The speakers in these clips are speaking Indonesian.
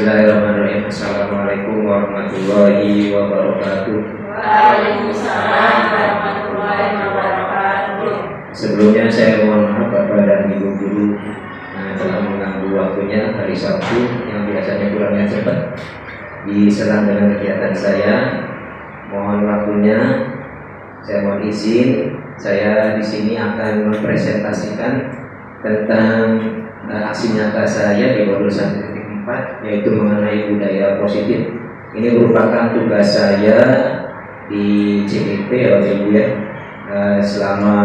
Bismillahirrahmanirrahim. Assalamualaikum warahmatullahi wabarakatuh. Waalaikumsalam warahmatullahi wabarakatuh. Sebelumnya saya mohon maaf Bapak dan Ibu guru telah mengganggu waktunya hari Sabtu yang biasanya pulangnya cepat diserang dengan kegiatan saya. Mohon waktunya, saya mohon izin. Saya di sini akan mempresentasikan tentang aksi nyata saya di modul 1.4, yaitu mengenai budaya positif. Ini merupakan tugas saya di CGP selama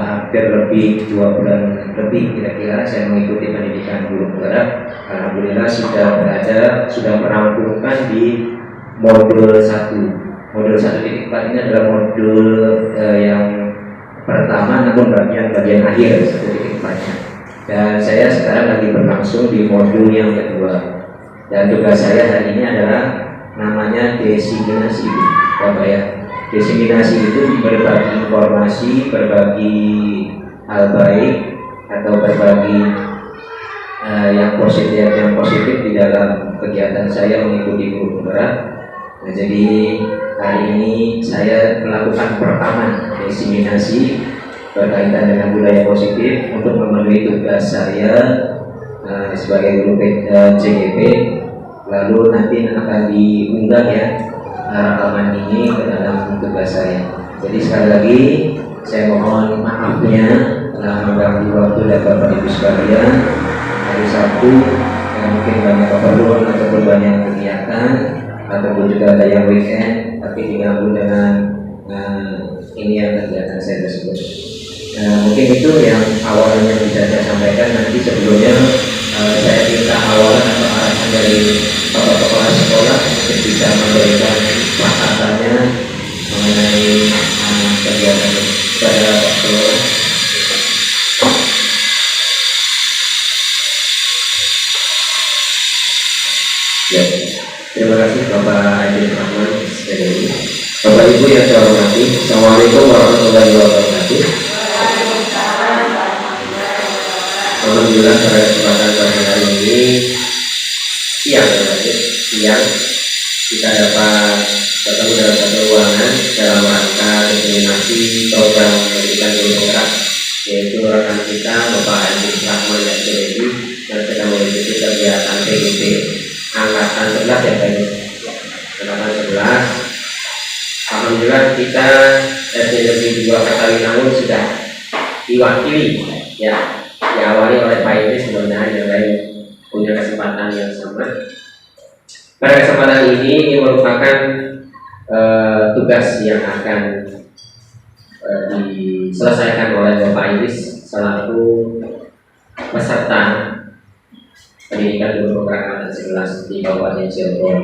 hampir lebih 2 bulan lebih kira-kira saya mengikuti pendidikan guru penggerak. Alhamdulillah sudah merampungkan di modul 1. Modul 1.4 ini adalah modul yang pertama, namun bagian akhir 1.4-nya. Dan saya sekarang lagi berlangsung di modul yang kedua. Dan tugas saya hari ini adalah namanya diseminasi, Bapak ya. Diseminasi itu berbagi informasi, berbagi hal baik atau berbagi yang positif di dalam kegiatan saya mengikuti guru penggerak. Nah, jadi hari ini saya melakukan perekaman diseminasi berkaitan dengan budaya positif untuk memenuhi tugas saya sebagai guru CGP. Lalu nanti akan diunggah ya rekaman ini ke dalam tugas saya. Jadi sekali lagi saya mohon maafnya telah mengganggu waktu dan Bapak Ibu sekalian hari Sabtu yang mungkin banyak keperluan ataupun banyak kegiatan ataupun juga ada yang weekend, tapi digabung dengan ini yang kegiatan saya tersebut. Mungkin itu yang awalnya bisa saya sampaikan. Nanti sebelumnya saya minta awalan atau arahan dari Bapak Kepala Sekolah untuk bisa memberikan pemahamannya mengenai kegiatan pada Pak Ketua. Ya, terima kasih Bapak Adil Rahman SPDI. Bapak Ibu yang saya hormati, Assalamualaikum warahmatullahi wabarakatuh. Alhamdulillah pada kesempatan pada hari ini siang kita dapat bertemu dalam satu ruangan dalam rangka diseminasi program pendidikan guru penggerak, yaitu rekan kita Bapak Adil Rahman SPDI yang sedang mengikuti kegiatan PGP angkatan 11 ya Pak. Angkatan 11. Alhamdulillah kita SD Negeri 2 Katalinawun sudah diwakili ya, diawali oleh Pak Idris, mudah-mudahan yang lain punya kesempatan yang sama. Pada kesempatan ini merupakan tugas yang akan diselesaikan oleh Bapak Idris selaku peserta pendidikan guru penggerak angkatan 11 di Kabupaten Cirebon.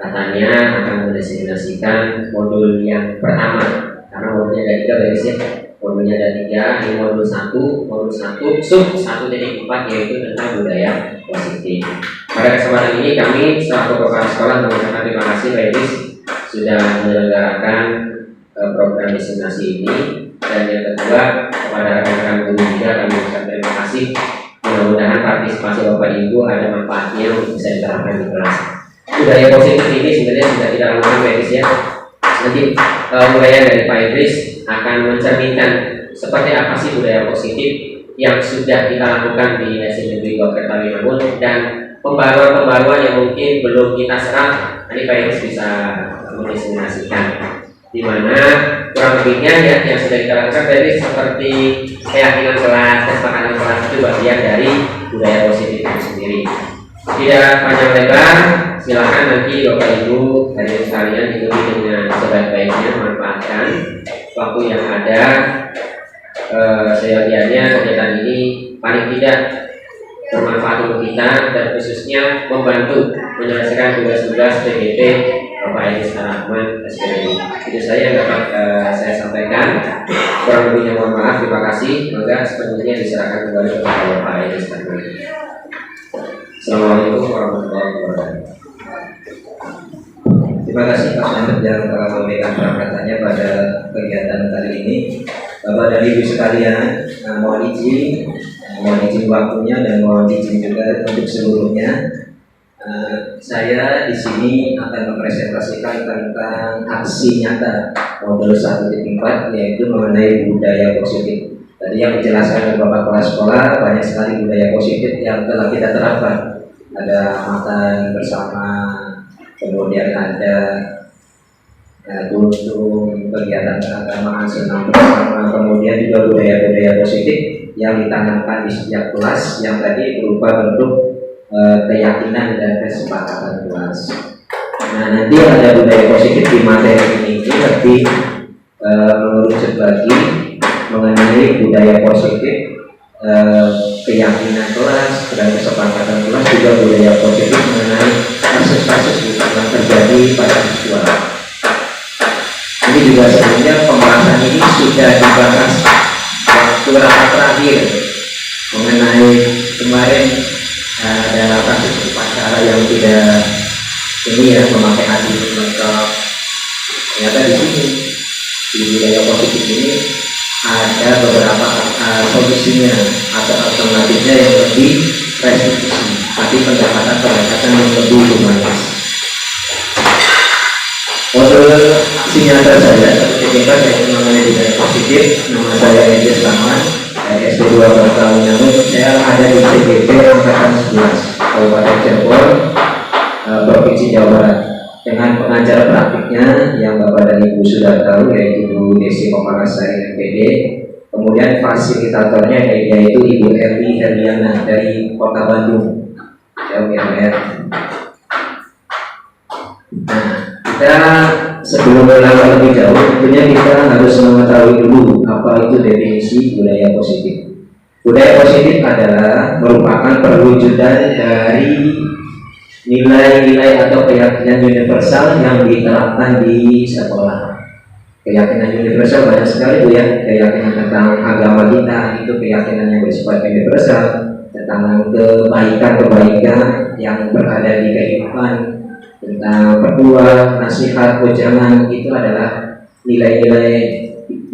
Katanya akan mendiseminasikan modul yang pertama, karena modulnya ada 3 berisik. Modulnya ada 3, ini modul 1 sub 1.4 yaitu tentang budaya positif. Pada kesempatan ini kami selaku kepala sekolah mengucapkan terima kasih Pak Idris sudah menyelenggarakan program diseminasi ini. Dan yang kedua, kepada rekan-rekan guru juga kami mengucapkan terima kasih. Mudah-mudahan partisipasi Bapak Ibu ada manfaatnya untuk bisa diterapkan di kelas. Budaya positif ini sebenarnya sudah tidak lama Pak Idris ya. Nanti uraian dari Pak Idris akan mencerminkan seperti apa sih budaya positif yang sudah kita lakukan di SD Negeri 2 Katalinawun dan pembaruan-pembaruan yang mungkin belum kita serap. Nanti Pak Idris bisa mendiseminasikan di mana kurang lebihnya ya yang sudah kita lakukan tadi seperti keyakinan kelas, kesepakatan kelas itu bagian dari budaya positif itu sendiri. Tidak panjang lebar, silakan nanti Bapak Ibu hadirin sekalian ikuti dengan sebaik-baiknya, manfaatkan waktu yang ada. Seyogianya kegiatan ini paling tidak bermanfaat untuk kita dan khususnya membantu menyelesaikan tugas-tugas PGP Bapak Idris Rahman SPDI. Itu saya yang dapat saya sampaikan. Kurang lebihnya mohon maaf, terima kasih. Semoga sepenuhnya diserahkan kembali kepada Bapak Idris Rahman. Assalamualaikum warahmatullahi wabarakatuh. Terima kasih Pak Selamat yang telah memberikan perangkatannya pada kegiatan kali ini. Bapak dan Ibu sekalian, mohon izin waktunya dan mohon izin juga untuk seluruhnya Saya di sini akan mempresentasikan tentang aksi nyata modul 1.4, yaitu mengenai budaya positif. Tadi yang dijelaskan oleh Bapak Kepala Sekolah, banyak sekali budaya positif yang telah kita terapkan. Ada makan bersama, kemudian ada kunjung, kegiatan keagamaan, senam bersama, kemudian juga budaya-budaya positif yang ditanamkan di setiap kelas yang tadi berupa bentuk keyakinan dan kesepakatan kelas. Nah, nanti ada budaya positif di materi ini lebih mengerucut lagi mengenai budaya positif, keyakinan kelas dan kesepakatan kelas, juga budaya positif mengenai kasus-kasus yang terjadi pada siswa. Ini juga sebenarnya pembahasan ini sudah dibahas waktu rapat terakhir mengenai kemarin ada kasus upacara yang tidak ini ya, memakai adik lengkap. Ternyata di sini di budaya positif ini ada beberapa solusinya atau alternatifnya yang lebih restitusi, tapi pendekatan yang lebih humanis. Modul aksi nyata saya ketika saya mengenai budaya positif, nama saya Edis Rahman dari SD 2 Batawilangun. Saya ada di CGP Angkatan 11 Kabupaten Cirebon, Provinsi Jawa Barat, dengan pengajar praktiknya yang Bapak dan Ibu sudah tahu, yaitu Bu Desi Komarasari MPD. Kemudian fasilitatornya yaitu Ibu Eli Herliana dari Kota Bandung. Nah, kita sebelum melangkah lebih jauh, tentunya kita harus mengetahui dulu apa itu definisi budaya positif. Budaya positif adalah merupakan perwujudan dari nilai-nilai atau keyakinan universal yang diterapkan di sekolah. Keyakinan universal banyak sekali, Bu ya. Keyakinan tentang agama kita itu keyakinan yang bersifat universal, tentang kebaikan-kebaikan yang berada di kehidupan, tentang petua, nasihat, wejangan, itu adalah nilai-nilai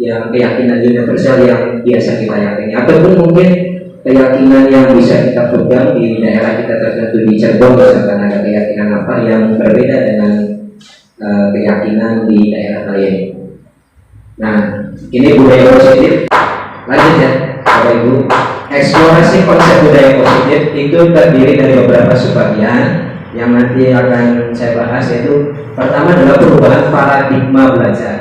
yang keyakinan universal yang biasa kita yakini. Ataupun mungkin keyakinan yang bisa kita pegang di daerah kita tertentu di Cirebon, misalkan ada keyakinan apa yang berbeda dengan keyakinan di daerah lain. Nah, ini budaya positif. Lanjut ya, Bapak Ibu. Eksplorasi konsep budaya positif itu terdiri dari beberapa subbagian yang nanti akan saya bahas, yaitu pertama adalah perubahan paradigma belajar,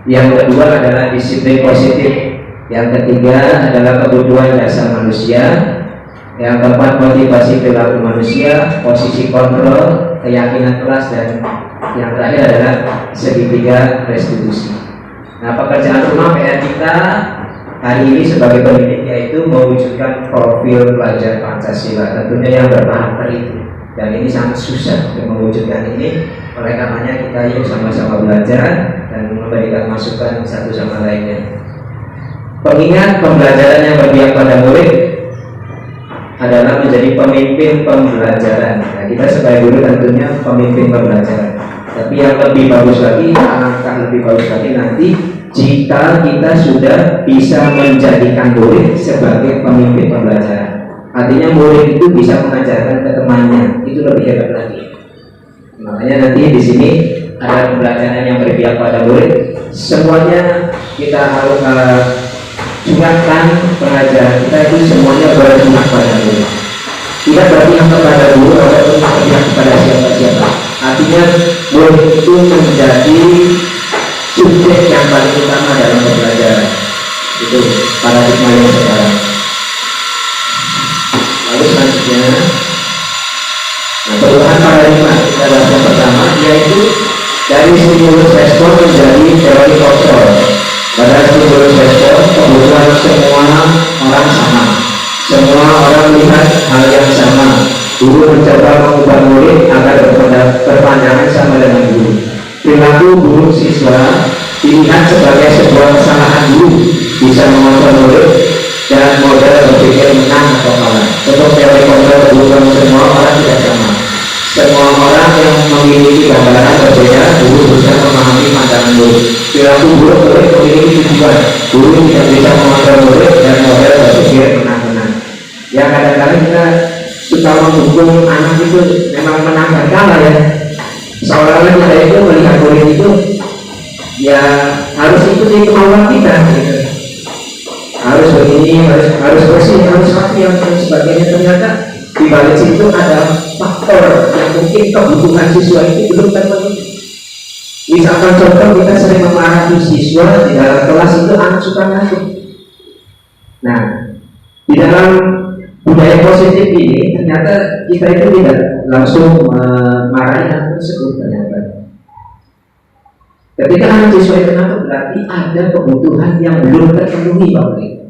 yang kedua adalah disiplin positif, yang ketiga adalah kebutuhan dasar manusia, yang keempat motivasi perilaku manusia, posisi kontrol, keyakinan kelas, dan yang terakhir adalah segitiga restitusi. Nah, pekerjaan rumah PR kita hari ini sebagai pendidik yaitu mewujudkan profil pelajar Pancasila, tentunya yang berkarakter itu. Dan ini sangat susah untuk mewujudkan ini. Oleh karenanya kita yuk sama-sama belajar dan memberikan masukan satu sama lainnya. Pengingat pembelajaran yang berpihak pada murid adalah menjadi pemimpin pembelajaran. Nah, kita sebagai guru tentunya pemimpin pembelajaran. Tapi yang lebih bagus lagi, alangkah lebih bagus lagi nanti jika kita sudah bisa menjadikan murid sebagai pemimpin pembelajaran. Artinya murid itu bisa mengajarkan ke temannya, itu lebih hebat lagi. Makanya nanti di sini ada pembelajaran yang berpihak pada murid. Semuanya kita harus ingatkan pengajaran kita itu semuanya berpihak pada murid. Tidak berpihak kepada guru ataupun berpihak kepada siapa-siapa. Artinya murid itu menjadi subjek yang paling utama dalam pembelajaran. Itu paradigma yang sekarang. Lalu selanjutnya, perubahan paradigma kita bahas yang pertama, yaitu dari stimulus respon menjadi teori kontrol. Pada stimulus respon, kebutuhan semua orang sama, semua orang melihat hal yang sama. Guru mencoba mengubah murid agar berpandangan sama dengan guru. Perilaku guru siswa dilihat sebagai sebuah kesalahan guru, bisa mengontrol murid dan model berpikir menang atau kalah. Untuk teori kontrol kebutuhan semua orang tidak sama. Semua orang yang memiliki gambaran berbeda, guru bisa memahami pandangan murid. Perilaku buruk murid memiliki tujuan. Guru tidak bisa mengontrol murid dan model berpikir menang-menang. Ya, kadang-kadang kita suka menghukum anak itu memang menang dan kalah ya. Seolah-olah kita itu melihat murid itu ya harus ikuti kemauan kita gitu. Harus begini, harus bersih, harus rapi dan sebagainya. Ternyata di balik situ ada faktor yang mungkin kebutuhan siswa itu belum terpenuhi. Misalkan contoh, kita sering memarahi siswa di dalam kelas itu anak suka ngantuk. Nah, di dalam budaya positif ini ternyata kita itu tidak langsung memarahi anak tersebut. Ternyata ketika anak siswa itu ngantuk berarti ada kebutuhan yang belum terpenuhi, Bapak Ibu.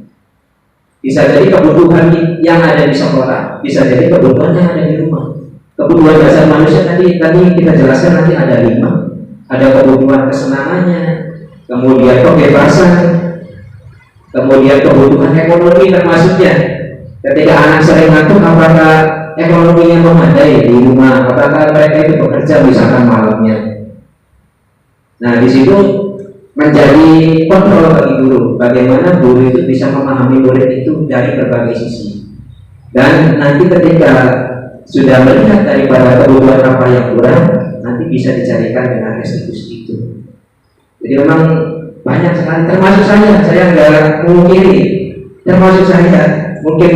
Bisa jadi kebutuhan yang ada di sekolah, bisa jadi kebutuhan yang ada di rumah. Kebutuhan dasar manusia tadi kita jelaskan nanti ada 5. Ada kebutuhan kesenangannya, kemudian kebebasan, kemudian kebutuhan ekonomi termasuknya. Ketika anak sering ngantuk, apakah ekonominya memadai di rumah? Apakah mereka itu bekerja misalkan malamnya? Nah, di situ menjadi kontrol bagi guru. Bagaimana guru itu bisa memahami murid itu dari berbagai sisi. Dan nanti ketika sudah melihat daripada kebutuhan apa yang kurang, nanti bisa dicarikan dengan restitusi itu. Jadi memang banyak sekali, termasuk saya nggak mungkiri, termasuk saya mungkin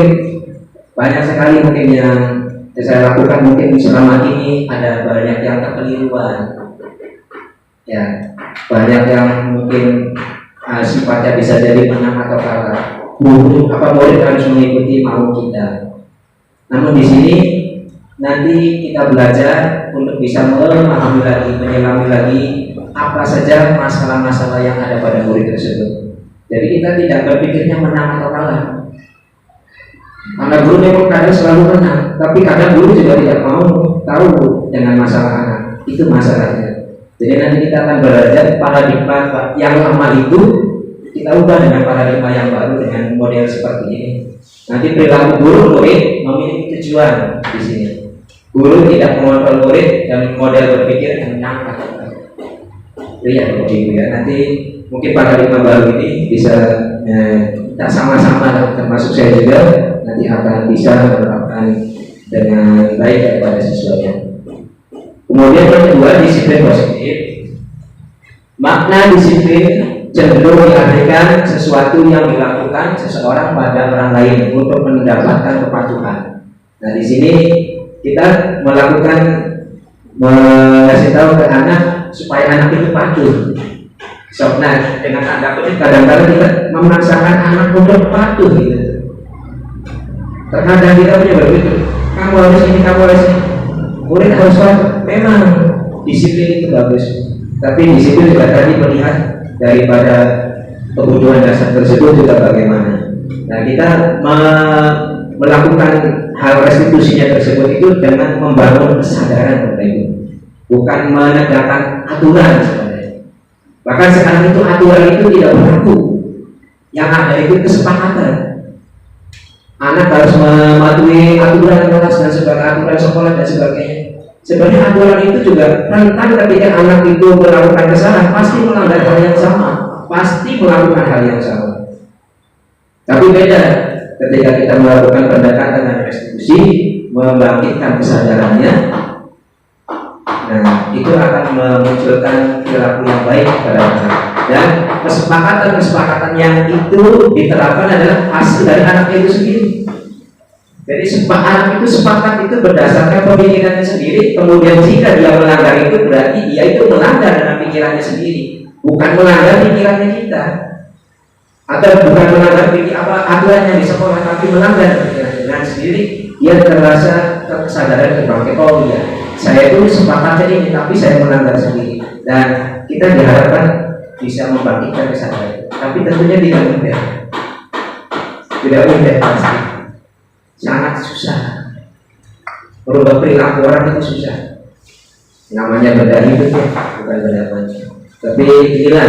banyak sekali mungkin yang saya lakukan mungkin selama ini ada banyak yang kekeliruan, ya banyak yang mungkin sifatnya bisa jadi menang atau kalah. Guru apa murid harus mengikuti mau kita. Namun di sini nanti kita belajar untuk bisa memahami lagi, menyelami lagi apa saja masalah-masalah yang ada pada murid tersebut. Jadi kita tidak berpikirnya menang atau kalah. Karena guru memang kadang selalu menang, tapi kadang guru juga tidak mau tahu dengan masalah anak. Itu masalahnya. Jadi nanti kita akan belajar paradigma yang lama itu kita ubah dengan paradigma yang baru dengan model seperti ini. Nanti perilaku guru murid memiliki tujuan di sini. Guru tidak mengontrol murid dan model berpikir yang menang atau kalah. Itu ya Bapak Ibu ya. Nanti mungkin paradigma baru ini bisa kita sama-sama, termasuk saya juga, nanti akan bisa menerapkan dengan baik kepada siswanya. Kemudian yang kedua, disiplin positif. Makna disiplin cenderung diartikan sesuatu yang dilakukan seseorang pada orang lain untuk mendapatkan kepatuhan. Nah, di sini kita melakukan mengasih tahu ke anak supaya anak itu patuh. Nah, dengan tanda kutip kadang-kadang kita memaksakan anak untuk patuh gitu. Terkadang kita punya begitu, kamu harus ini, kamu harus ini. Murid harus patuh. Memang disiplin itu bagus, tapi disiplin juga tadi melihat daripada kebutuhan dasar tersebut juga bagaimana. Nah, kita melakukan hal restitusinya tersebut itu dengan membangun kesadaran Bapak Ibu, bukan menegakkan aturan sebenarnya. Bahkan sekarang itu aturan itu tidak berlaku, yang ada itu kesepakatan. Anak harus mematuhi aturan kelas dan sebagainya, aturan sekolah dan sebagainya. Sebenarnya aturan itu juga rentan ketika anak itu melakukan kesalahan, pasti melanggar hal yang sama, pasti melakukan hal yang sama. Tapi beda ketika kita melakukan pendekatan dan restitusi, membangkitkan kesadarannya. Nah, itu akan memunculkan perilaku yang baik pada anak. Dan kesepakatan yang itu diterapkan adalah hasil dari anak itu sendiri. Jadi anak itu sepakat itu berdasarkan pemikirannya sendiri. Kemudian jika dia melanggar itu berarti dia itu melanggar dengan pikirannya sendiri, bukan melanggar pikirannya kita. Atau bukan melanggar aturannya di sekolah, tapi melanggar dengan sendiri. Dia terasa kesadaran terbangkit, oh iya, saya itu sepakatnya ini, tapi saya melanggar sendiri. Dan kita diharapkan bisa membangkitkan kesadaran. Tapi tentunya tidak mudah, pasti, sangat susah. Merubah perilaku orang itu susah. Namanya beda hidup ya, bukan beda manja. Tapi inilah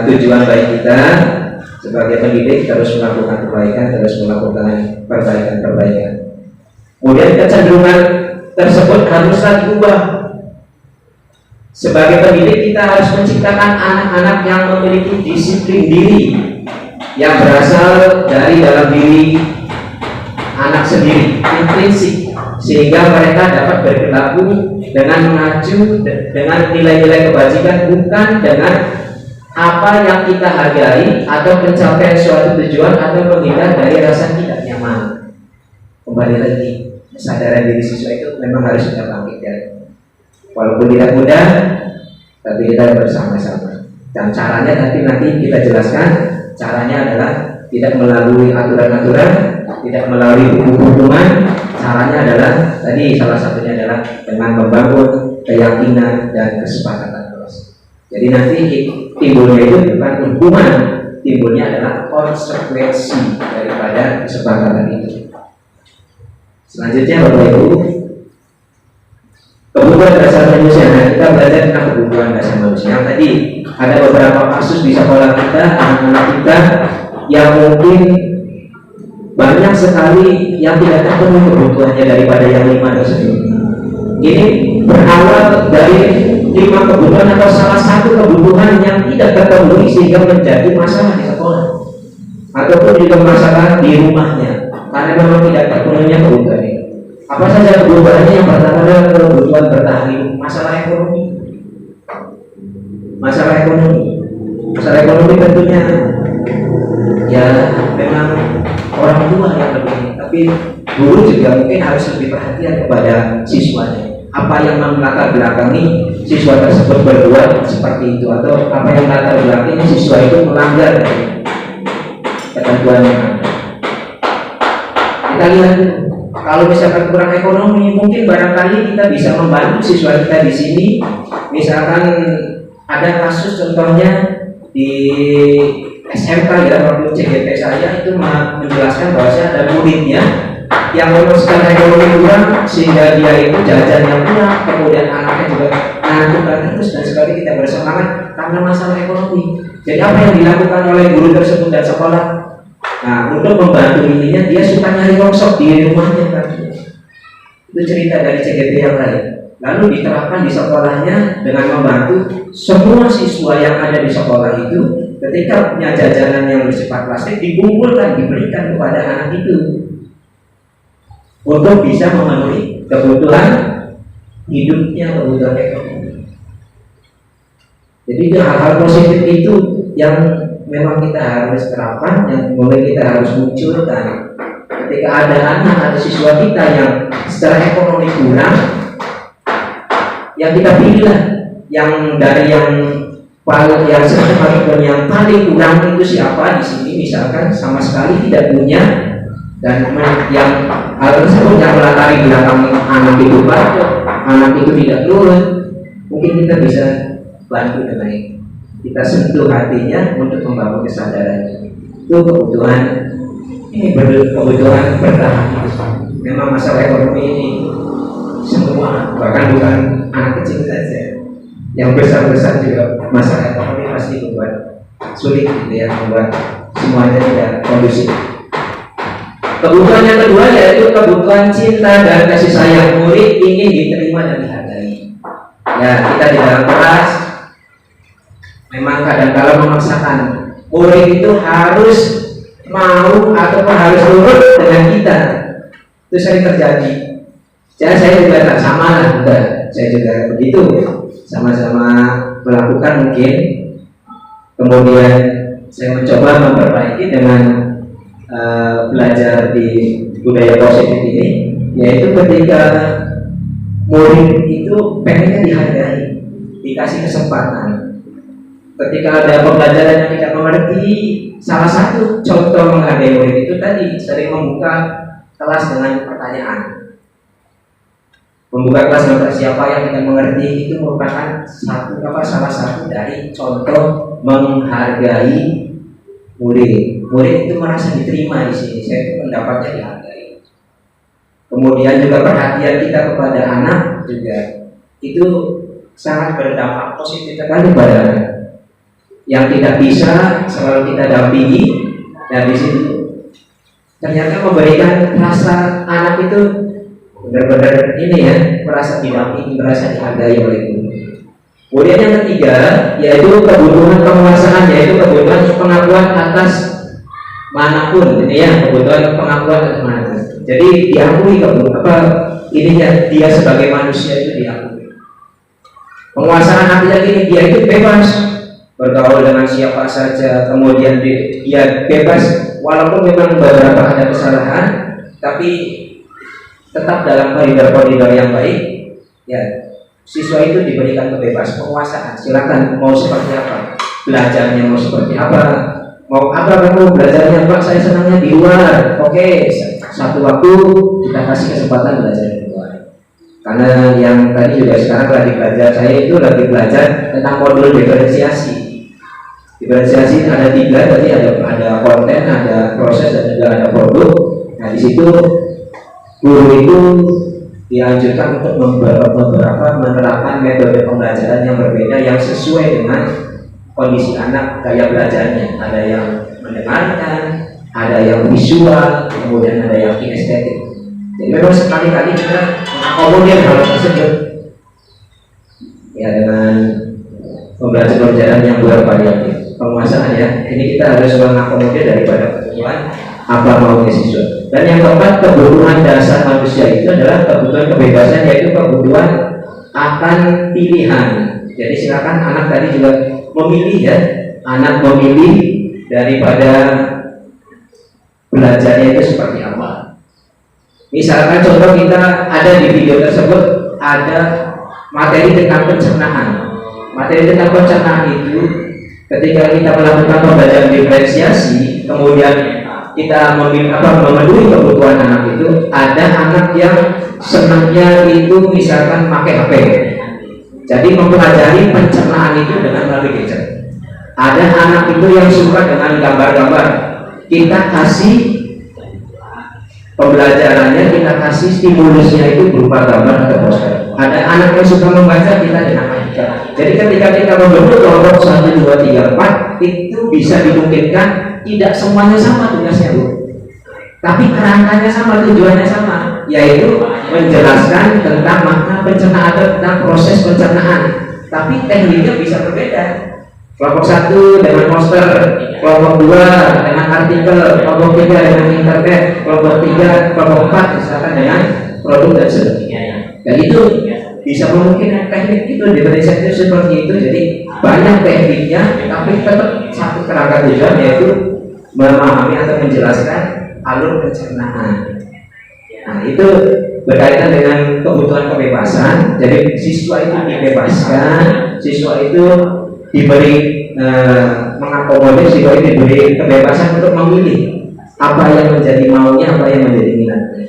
tujuan baik kita sebagai pendidik, terus melakukan kebaikan, terus melakukan perbaikan. Kemudian kecenderungan tersebut haruslah diubah. Sebagai pendidik kita harus menciptakan anak-anak yang memiliki disiplin diri yang berasal dari dalam diri anak sendiri. intrinsik, sehingga mereka dapat berlaku dengan mengacu dengan nilai-nilai kebajikan, bukan dengan apa yang kita hargai atau pencapaian suatu tujuan atau menghindar dari rasa tidak nyaman. Kembali lagi, kesadaran diri siswa itu memang harus kita bangkitkan, walaupun tidak mudah, tapi kita bersama-sama. Dan caranya nanti kita jelaskan. Caranya adalah tidak melalui aturan-aturan, tidak melalui hukum-hukuman. Caranya adalah tadi salah satunya adalah dengan membangun keyakinan dan kesepakatan kelas. Jadi nanti timbulnya itu bukan hukuman, timbulnya adalah konsekuensi daripada kesepakatan itu. Selanjutnya Bapak Ibu, kebutuhan dasar manusia. Nah, kita belajar tentang kebutuhan dasar manusia. Yang tadi ada beberapa kasus di sekolah kita, anak-anak kita yang mungkin banyak sekali yang tidak terpenuhi kebutuhannya daripada yang 5 tersebut. Ini berawal dari 5 kebutuhan atau salah satu kebutuhan yang tidak terpenuhi sehingga menjadi masalah di sekolah ataupun juga masalah di rumahnya karena memang tidak terpenuhinya kebutuhan itu. Apa saja kebutuhannya? Yang pertama adalah kebutuhan bertahan hidup, masalah ekonomi. Masalah ekonomi tentunya ya memang orang tua yang lebih, tapi guru juga mungkin harus lebih perhatian kepada siswanya. Apa yang melatar belakangi siswa tersebut berbuat seperti itu, atau apa yang melatar belakangi siswa itu melanggar dari ketentuan yang ada. Kita lihat kalau misalkan kurang ekonomi, mungkin barangkali kita bisa membantu siswa kita di sini. Misalkan ada kasus contohnya di SMK ya, waktu CGP saya itu menjelaskan bahwa saya ada muridnya yang memang secara ekonomi kurang sehingga dia itu jajan yang kurang, kemudian anaknya juga mengantukkan terus, dan sekali kita bersemangat karena masalah ekonomi. Jadi apa yang dilakukan oleh guru tersebut dan sekolah? Nah, untuk membantu ininya dia suka nyari workshop di rumahnya kan. Itu cerita dari CGP yang lain. Lalu diterapkan di sekolahnya dengan membantu semua siswa yang ada di sekolah itu ketika punya jajanan yang bersifat plastik dikumpulkan, diberikan kepada anak itu untuk bisa memenuhi kebutuhan hidupnya, kebutuhan ekonomi. Jadi hal-hal positif itu yang memang kita harus terapkan, yang mulai kita harus munculkan. Ketika ada anak, ada siswa kita yang secara ekonomi kurang, yang kita pilihlah yang dari yang paling yang sedang yang paling kurang itu siapa di sini, misalkan sama sekali tidak punya, dan yang hal tersebut yang melatari belakang anak itu anak itu tidak nurut, mungkin kita bisa bantu dengan itu. Kita sentuh hatinya untuk membangun kesadaran. Itu kebutuhan kebutuhan bertahan. Memang masalah ekonomi ini semua, bahkan bukan anak kecil saja, yang besar-besar juga masalah ekonomi pasti membuat sulit gitu ya, membuat semuanya tidak kondusif. Kebutuhan yang kedua yaitu kebutuhan cinta dan kasih sayang. Murid ingin diterima dan dihargai. Ya, kita di dalam kelas memang kadang-kala memaksakan murid itu harus mau ataupun harus nurut dengan kita. Itu sering terjadi. Ya, saya juga tak sama lah, saya juga begitu, sama-sama melakukan mungkin. Kemudian saya mencoba memperbaiki dengan belajar di budaya positif ini, yaitu ketika murid itu pengennya dihargai, dikasih kesempatan. Ketika ada pembelajaran yang tidak mengerti, salah satu contoh menghargai murid itu tadi sering membuka kelas dengan pertanyaan. Membuka kelas dengan siapa yang tidak mengerti itu merupakan salah satu dari contoh menghargai murid. Murid itu merasa diterima di sini. Saya itu pendapatnya dihargai. Kemudian juga perhatian kita kepada anak juga itu sangat berdampak positif sekali pada anak. Yang tidak bisa selalu kita dampingi, dan di situ ternyata memberikan rasa anak itu benar-benar ini ya, merasa didampingi, merasa dihargai oleh guru. Kemudian yang ketiga yaitu kebutuhan penguasaan, yaitu kebutuhan pengakuan atas manapun, ini ya, kebutuhan pengakuan atas manapun. Jadi diakui ininya dia sebagai manusia itu diakui. Penguasaan artinya gini, dia itu bebas bergaul dengan siapa saja, kemudian dia bebas walaupun memang beberapa ada kesalahan, tapi tetap dalam koridor-koridor yang baik. Ya, siswa itu diberikan kebebasan penguasaan. Silakan mau seperti apa, belajarnya mau seperti apa, mau apa kamu belajarnya Pak, saya senangnya di luar. Oke, satu waktu kita kasih kesempatan belajar di luar. Karena yang tadi juga sekarang lagi belajar, saya itu lagi belajar tentang modul diferensiasi. Diferensiasi ada 3, tadi ada konten, ada proses, dan juga ada produk. Nah di situ guru itu dianjurkan untuk beberapa menerapkan metode pembelajaran yang berbeda yang sesuai dengan kondisi anak, gaya belajarnya. Ada yang mendengarkan, ada yang visual, kemudian ada yang kinestetik. Jadi memang sekali-kali kita mengakomodir hal tersebut ya dengan pembelajaran yang bervariatif. Penguasaan ya, ini kita harus mengakomodir daripada kebutuhan apa maunya siswa. Dan yang keempat, kebutuhan dasar manusia itu adalah kebutuhan kebebasan, yaitu kebutuhan akan pilihan. Jadi silakan anak tadi juga memilih ya, anak memilih daripada belajarnya itu seperti apa. Misalkan contoh kita ada di video tersebut ada materi tentang pencernaan. Materi tentang pencernaan itu ketika kita melakukan pembelajaran diferensiasi, kemudian kita memenuhi kebutuhan anak itu, ada anak yang senangnya itu misalkan pakai HP. Jadi mempelajari pencernaan itu dengan melalui gadget. Ada anak itu yang suka dengan gambar-gambar. Kita kasih pembelajarannya, kita kasih stimulusnya itu berupa gambar atau poster. Ada anak yang suka membaca, kita dengan manika. Jadi ketika kita membentuk kelompok 1, 2, 3, 4 itu bisa dimungkinkan tidak semuanya sama tugasnya Bu, tapi kerangkanya sama, tujuannya sama, yaitu menjelaskan tentang makna pencernaan atau tentang proses pencernaan, tapi tekniknya bisa berbeda. Kelompok 1 dengan poster, kelompok 2 dengan artikel, kelompok 3 dengan internet, kelompok 3, kelompok 4 misalkan dengan produk dan sebagainya. Dan itu bisa memungkinkan teknik itu diferensiasi seperti itu. Jadi banyak tekniknya, tapi tetap satu kerangka tujuan, yaitu memahami atau menjelaskan alur pencernaan. Nah itu berkaitan dengan kebutuhan kebebasan. Jadi siswa itu dibebaskan, siswa itu diberi mengakomodir, siswa itu diberi kebebasan untuk memilih apa yang menjadi maunya, apa yang menjadi minatnya.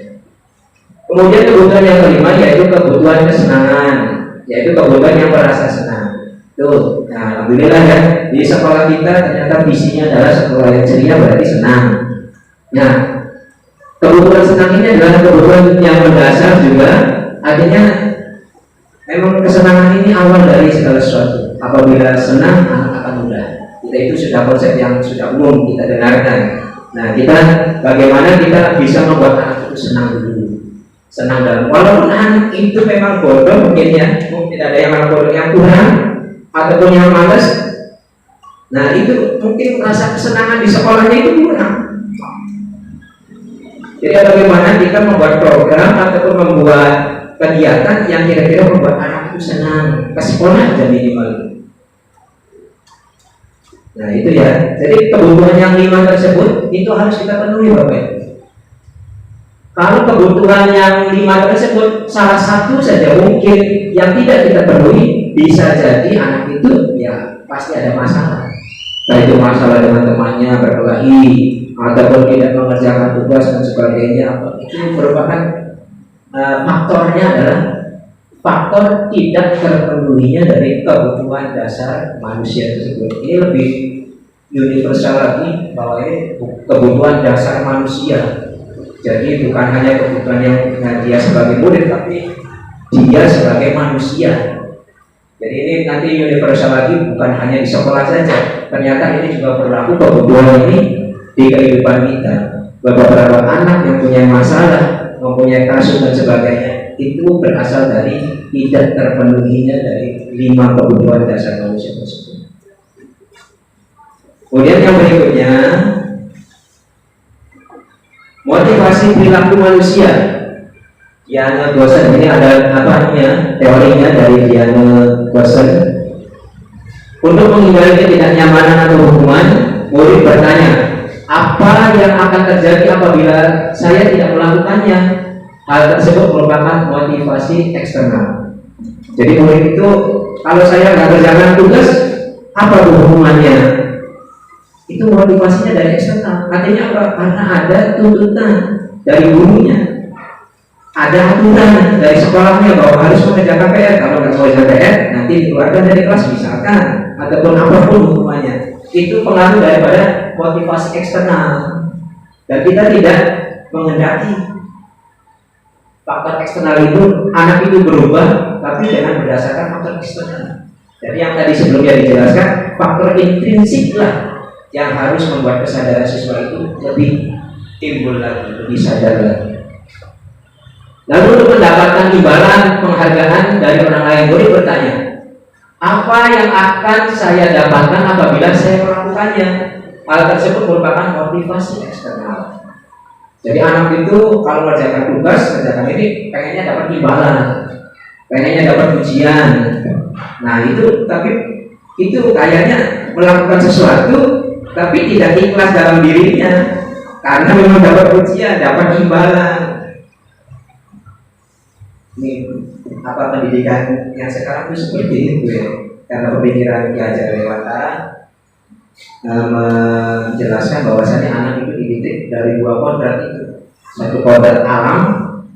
Kemudian kebutuhan yang kelima yaitu kebutuhan kesenangan, yaitu kebutuhan yang merasa senang. Tuh, nah alhamdulillah ya, di sekolah kita ternyata visinya adalah sekolah yang ceria, berarti senang. Nah, kebutuhan senang ini adalah kebutuhan yang mendasar juga. Artinya memang kesenangan ini awal dari segala sesuatu. Apabila senang, anak akan mudah. Kita itu sudah konsep yang sudah umum kita dengarkan. Nah, kita bagaimana kita bisa membuat anak itu senang dulu. Senang dalam, walaupun anak itu memang bodoh mungkin ya, mungkin ada yang bodoh yang kurang ataupun yang malas. Nah, itu mungkin rasa kesenangan di sekolahnya itu kurang. Jadi bagaimana kita membuat program ataupun membuat kegiatan yang kira-kira membuat anak itu senang ke sekolah aja minimal. Nah itu ya. Jadi kebutuhan yang 5 tersebut itu harus kita penuhi Bapak. Kalau kebutuhan yang 5 tersebut salah satu saja mungkin yang tidak kita penuhi, bisa jadi anak itu ya pasti ada masalah. Nah itu masalah dengan temannya, berkelahi, ataupun tidak mengerjakan tugas dan sebagainya. Itu merupakan faktornya adalah faktor tidak terpenuhinya dari kebutuhan dasar manusia tersebut. Ini lebih universal lagi, bahwa ini kebutuhan dasar manusia. Jadi bukan hanya kebutuhan yang dia sebagai murid, tapi dia sebagai manusia. Jadi ini nanti universal lagi, bukan hanya di sekolah saja. Ternyata ini juga berlaku kebutuhan ini di kehidupan kita. Beberapa anak yang punya masalah, mempunyai kasus dan sebagainya, itu berasal dari tidak terpenuhinya dari 5 kebutuhan dasar manusia tersebut. Kemudian yang berikutnya, motivasi motivasi perilaku manusia. Diana Goshen ini ada apa namanya teorinya dari Diana Goshen. Untuk menghindari ketidaknyamanan atau hukuman, murid bertanya, apa yang akan terjadi apabila saya tidak melakukannya? Hal tersebut merupakan motivasi eksternal. Jadi murid itu, kalau saya nggak kerjakan tugas, apa hukumannya? Itu motivasinya dari eksternal. Artinya apa? Karena ada tuntutan dari gurunya, ada aturan dari sekolahnya bahwa harus mengerjakan PR. Kalau nggak mengerjakan PR, nanti dikeluarkan dari kelas misalkan, ataupun apapun hukumannya. Itu pengaruh daripada motivasi eksternal, dan kita tidak mengendaki faktor eksternal itu. Anak itu berubah, tapi dengan berdasarkan faktor eksternal. Jadi yang tadi sebelumnya dijelaskan, faktor intrinsik lah yang harus membuat kesadaran siswa itu lebih timbul lagi, lebih sadar lagi. Lalu untuk mendapatkan imbalan penghargaan dari orang lain, murid bertanya, apa yang akan saya dapatkan apabila saya melakukannya? Hal tersebut merupakan motivasi eksternal. Jadi anak itu kalau mengerjakan tugas, mengerjakan ini, pengennya dapat imbalan, pengennya dapat ujian. Nah itu, tapi itu kayaknya melakukan sesuatu tapi tidak ikhlas dalam dirinya, karena memang dapat ujian, dapat imbalan. Ini apa pendidikan yang sekarang itu seperti itu ya, karena pemikiran Ki Hajar Dewantara menjelaskan bahwasanya anak itu dididik dari dua kodrat itu. Satu kodrat alam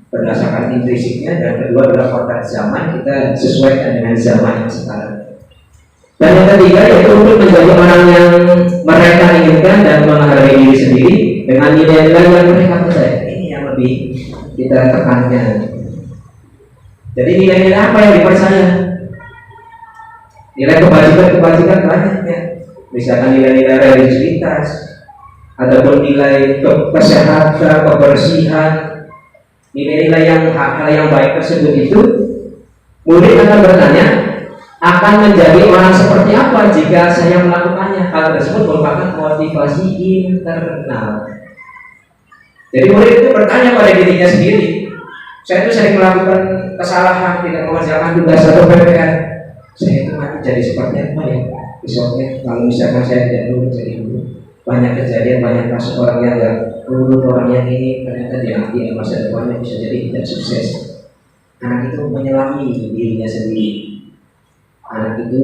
berdasarkan intrinsiknya, dan kedua adalah kodrat zaman, kita sesuaikan dengan zaman yang sekarang. Dan yang ketiga yaitu untuk menjadi orang yang mereka inginkan dan menghargai diri sendiri dengan nilai-nilai yang mereka percaya. Ini yang lebih kita tekankan. Jadi nilai-nilai apa yang dipercaya? Nilai kebajikan banyak ya. Misalkan nilai-nilai religiusitas, ataupun nilai kesehatan, kebersihan, nilai-nilai yang hal yang baik tersebut itu, murid akan bertanya, akan menjadi orang seperti apa jika saya melakukannya? Hal tersebut merupakan motivasi internal. Jadi murid itu bertanya pada dirinya sendiri, saya itu sering melakukan kesalahan, tidak mengerjakan tugas atau PPR. Saya itu nanti jadi seperti apa ya? Besoknya kalau misalkan saya tidak dulu jadi dulu. Banyak kejadian, banyak kasus orang yang dulu, orang yang ini ternyata diambil masa depannya bisa jadi tidak sukses. Anak itu menyelami dirinya sendiri. Anak itu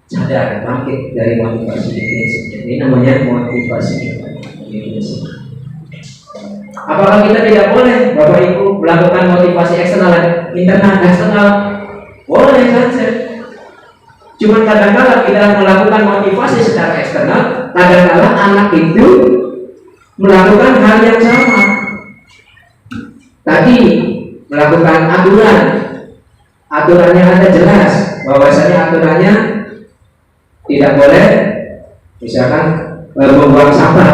sadar, bangkit dari motivasi intrinsik. Ini namanya motivasi intrinsik. Apakah kita tidak boleh, Bapak Ibu, melakukan motivasi eksternal dan eksternal? Boleh saja. Cuma kadang-kadang kita melakukan motivasi secara eksternal, kadang-kadang anak itu melakukan hal yang sama. Tadi melakukan aturannya ada jelas, bahwasanya aturannya tidak boleh misalkan membuang sampah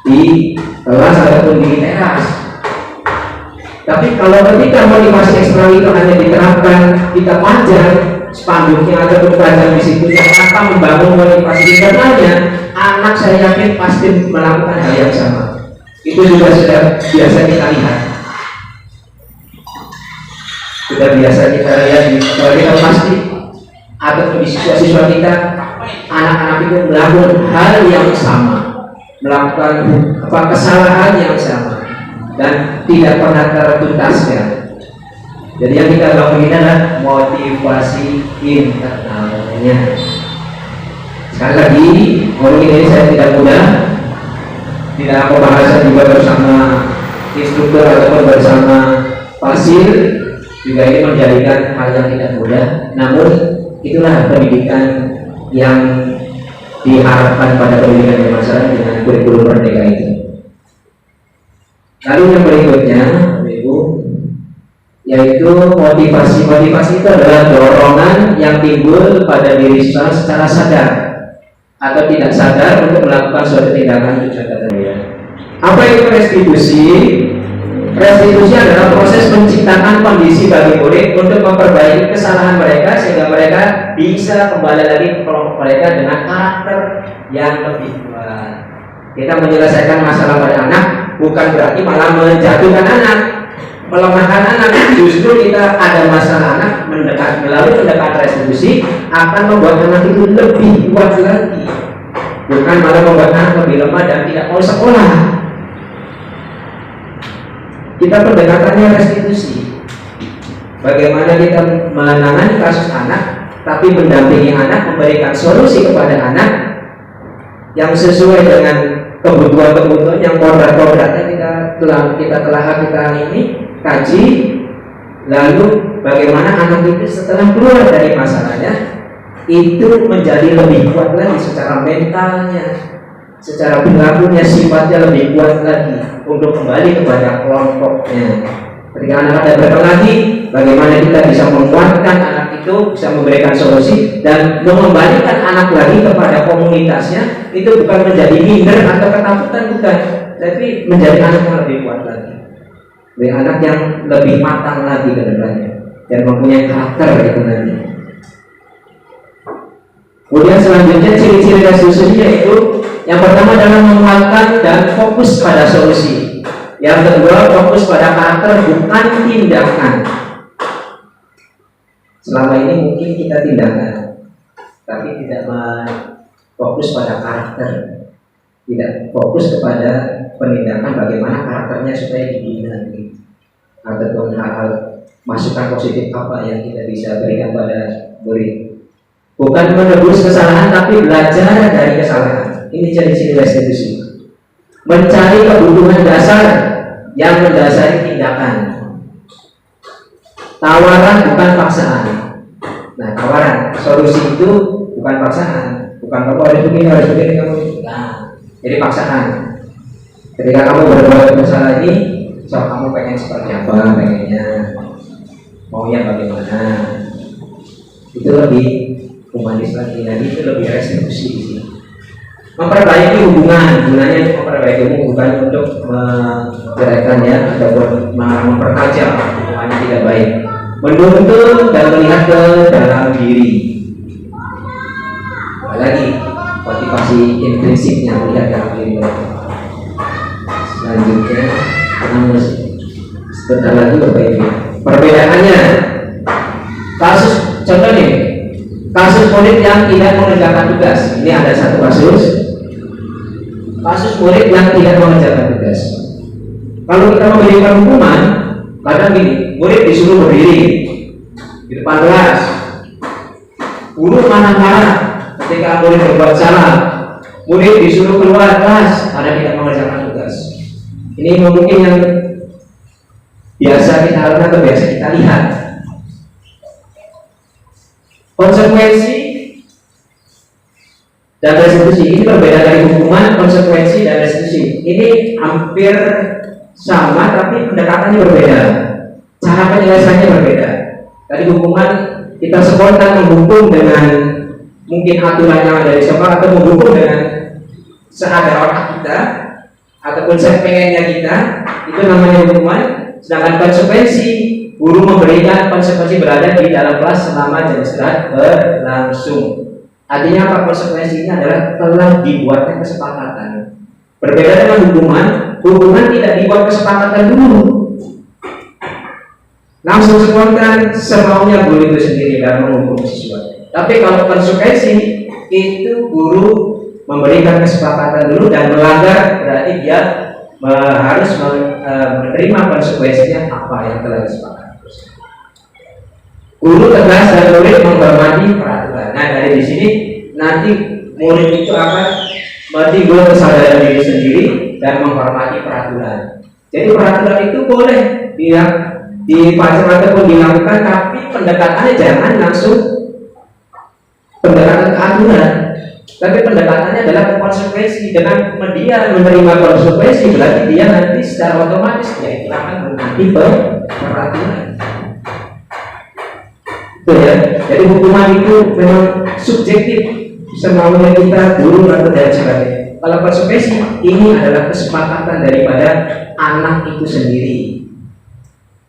di kelas ataupun di teras. Tapi kalau ketika motivasi eksternal itu hanya diterapkan, kita panjang spanduknya ataupun panjang di situ yang tanpa membangun motivasi internalnya, anak saya yakin pasti melakukan hal yang sama. Itu juga sudah biasa kita lihat. Sudah biasa kita lihat di sekolah kita pasti, ataupun di siswa-siswa kita, anak-anak itu melakukan hal yang sama, melakukan kesalahan yang sama, dan tidak pernah tertuntaskan. Jadi yang kita lakukan adalah motivasi internalnya. Sekali lagi, ngomong ini saya tidak mudah, tidak pembahasan juga bersama instruktur ataupun bersama Fasil, juga ini menjadikan hal yang tidak mudah. Namun itulah pendidikan yang diharapkan pada pendidikan masyarakat dengan kurikulum Merdeka itu. Lalu yang berikutnya, Ibu, yaitu motivasi. Motivasi itu adalah dorongan yang timbul pada diri secara sadar atau tidak sadar untuk melakukan suatu tindakan tujuan tertentu. Apa itu restitusi? Restitusi adalah proses menciptakan kondisi bagi murid untuk memperbaiki kesalahan mereka sehingga mereka bisa kembali lagi ke kelompok mereka dengan karakter yang lebih kuat. Kita menyelesaikan masalah pada anak bukan berarti malah menjatuhkan anak, melemahkan anak. Justru kita ada masalah anak, melalui pendekatan restitusi akan membuat anak itu lebih kuat lagi, bukan malah membuat anak lebih lemah dan tidak mau sekolah. Kita pendekatannya restitusi. Bagaimana kita menangani kasus anak, tapi mendampingi anak, memberikan solusi kepada anak yang sesuai dengan kebutuhan-kebutuhan yang kodrat-kodratnya kita telah ini kaji. Lalu bagaimana anak itu setelah keluar dari masalahnya itu menjadi lebih kuat lagi secara mentalnya, secara perilakunya, sifatnya lebih kuat lagi untuk kembali kepada kelompoknya. Ketika anak ada berkembang lagi, bagaimana kita bisa menguatkan anak itu, bisa memberikan solusi dan mengembalikan anak lagi kepada komunitasnya. Itu bukan menjadi minder atau ketakutan, bukan, tapi menjadi anak yang lebih kuat lagi, menjadi anak yang lebih matang lagi ke depannya dan mempunyai karakter itu nanti. Kemudian selanjutnya ciri-ciri restitusi yaitu yang pertama adalah menguatkan dan fokus pada solusi. Yang kedua, fokus pada karakter bukan tindakan. Selama ini mungkin kita tindakan, tapi tidak fokus pada karakter, tidak fokus kepada penindakan bagaimana karakternya supaya dibina, ataupun hal-hal masukan positif apa yang kita bisa berikan pada murid. Bukan menebus kesalahan, tapi belajar dari kesalahan. Ini ciri-ciri restitusi. Mencari kebutuhan dasar yang mendasari tindakan. Tawaran bukan paksaan. Nah, tawaran, solusi itu bukan paksaan. Bukan kamu harus begini, kamu. Nah, jadi paksaan. Ketika kamu berbuat masalah ini, so kamu pengen seperti apa, pengennya, maunya bagaimana. Itu lebih humanis lagi, dan itu lebih restitusi di sini. Memperbaiki hubungan, gunanya memperbaiki hubungan bukan untuk menceraikannya ataupun mempertajam hubungannya tidak baik. Menuntun dan melihat ke dalam diri. Apalagi motivasi intrinsiknya melihat dalam diri. Selanjutnya, sebentar lagi berbeda. Perbedaannya, kasus contoh nih, kasus murid yang tidak mengerjakan tugas. Ini ada satu kasus murid yang tidak mengerjakan tugas. Kalau kita memberikan hukuman, kadang gini, murid disuruh berdiri di depan kelas, guru marah-marah ketika murid berbuat salah, murid disuruh keluar kelas karena tidak mengerjakan tugas. Ini mungkin yang biasa kita lakukan atau biasa kita lihat. Konsekuensi dan restitusi ini berbeda dari hukuman, konsekuensi dan restitusi. Ini hampir sama tapi pendekatannya berbeda. Cara penyelesaiannya berbeda. Tadi hukuman kita spontan menghukum dengan mungkin aturan yang ada di sekolah atau menghukum dengan seadanya otak kita ataupun sepengennya kita, itu namanya hukuman. Sedangkan konsekuensi, guru memberikan konsekuensi berada di dalam kelas selama jam istirahat berlangsung. Artinya apa? Konsekuensinya adalah telah dibuatkan kesepakatan. Berbeda dengan hukuman, hukuman tidak dibuat kesepakatan dulu, langsung spontan semaunya guru itu sendiri dalam menghukum siswa. Tapi kalau konsekuensi itu guru memberikan kesepakatan dulu dan melanggar berarti dia harus menerima konsekuensinya apa yang telah disepakati. Guru tegas dan murid menghormati peraturan. Nah, dari di sini nanti murid itu akan timbul kesadaran diri sendiri dan menghormati peraturan. Jadi peraturan itu boleh dibaca ataupun dilakukan, tapi pendekatannya jangan langsung pendekatan ke aturan, tapi pendekatannya adalah ke konsekuensi. Dengan dia menerima konsekuensi berarti dia nanti secara otomatis dia itu akan mengikuti peraturan. Ya, jadi hukuman itu memang subjektif, semaunya kita guru atau dan sebagainya. Kalau konsekuensi ini adalah kesepakatan daripada anak itu sendiri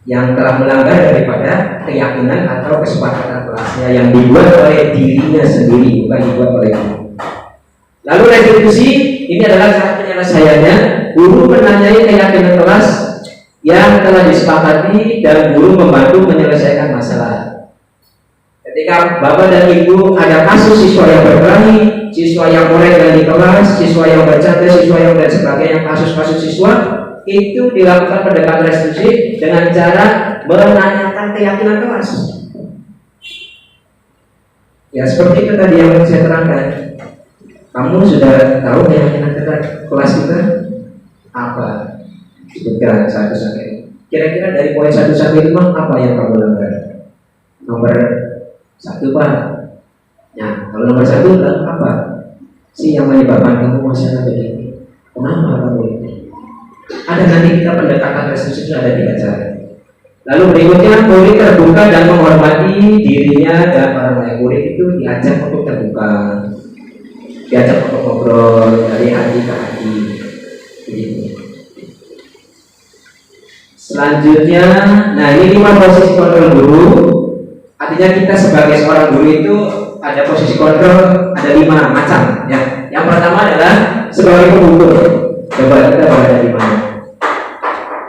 yang telah melanggar daripada keyakinan atau kesepakatan kelasnya yang dibuat oleh dirinya sendiri, bukan dibuat oleh guru. Lalu restitusi ini adalah cara penyelesaiannya. Guru menanyai keyakinan kelas yang telah disepakati dan guru membantu menyelesaikan masalah. Ketika bapak dan ibu ada kasus siswa yang berkelahi, siswa yang mulai di kelas, siswa yang bercanda, siswa yang dan sebagainya, kasus-kasus siswa itu dilakukan pendekatan restitusi dengan cara menanyakan keyakinan kelas. Ya seperti itu tadi yang saya terangkan. Kamu sudah tahu keyakinan kelas kita apa? Sebutkan 1 sampai. Kira-kira dari poin 1 sampai 5 apa yang kamu langgar? Nomor 1 Pak. Ya, kalau nomor 1 apa? Si yang menyebabkan kamu masalah begini. Kenapa kamu ini? Ada nanti kita pendekatan restitusi itu ada 3 cara. Lalu berikutnya murid terbuka dan menghormati dirinya dan orang lain. Murid itu diajak untuk terbuka, diajak untuk ngobrol dari hati ke hati. Begitu. Selanjutnya, nah ini 5 posisi kontrol guru. Artinya kita sebagai seorang guru itu ada posisi kontrol, ada 5 macam. Ya. Yang pertama adalah sebagai penghukum. Coba kita berada di mana?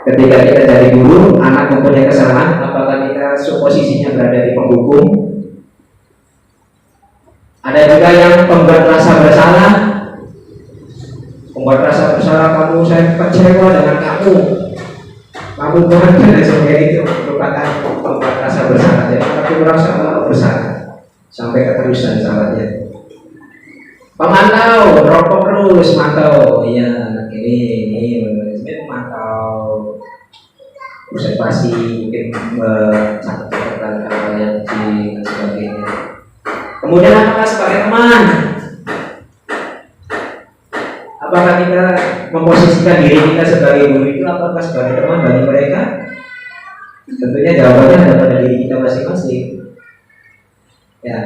Ketika kita jadi guru, anak mempunyai kesalahan, apakah kita posisinya berada di penghukum? Ada juga yang pembuat rasa bersalah. Pembuat rasa bersalah, kamu saya kecewa dengan kamu Tuhan dan sebagainya, itu merupakan pembuat rasa bersalah. Jadi aku merasa bersalah sampai keterusan salahnya. Pemantau, rokok terus mantau, iya ini memantau observasi, mungkin catatan hal yang kecil dan sebagainya. Kemudian apakah sebagai teman? Apakah kita memposisikan diri kita sebagai guru itu apakah sebagai teman bagi mereka? Tentunya jawabannya ada pada diri kita masing-masing. Ya,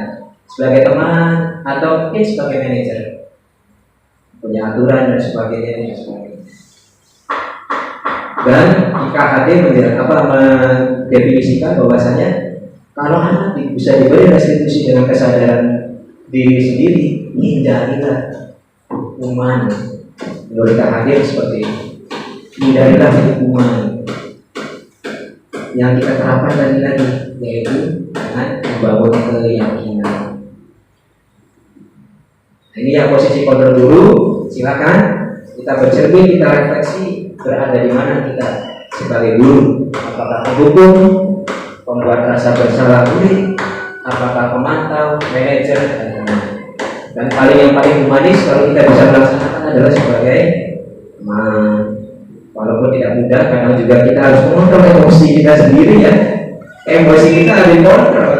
sebagai teman atau mungkin sebagai manajer, punya aturan dan sebagainya. Dan IKHD mendefinisikan bahwasanya kalau anak bisa diberi restitusi dengan kesadaran diri sendiri, hindarilah hukuman. Menurut IKHD seperti ini, hindarilah hukuman. Yang kita terapkan lagi yaitu dengan membangun keyakinan. Ini yang posisi kontrol guru. Silakan kita bercermin, kita refleksi berada di mana kita sebagai guru. Apakah penghukum, pembuat rasa bersalah murid, apakah pemantau, manajer, dan teman. Dan yang paling humanis kalau kita bisa melaksanakan adalah sebagai teman. Walaupun tidak mudah, karena juga kita harus mengontrol emosi kita sendiri ya. Emosi kita harus dikontrol.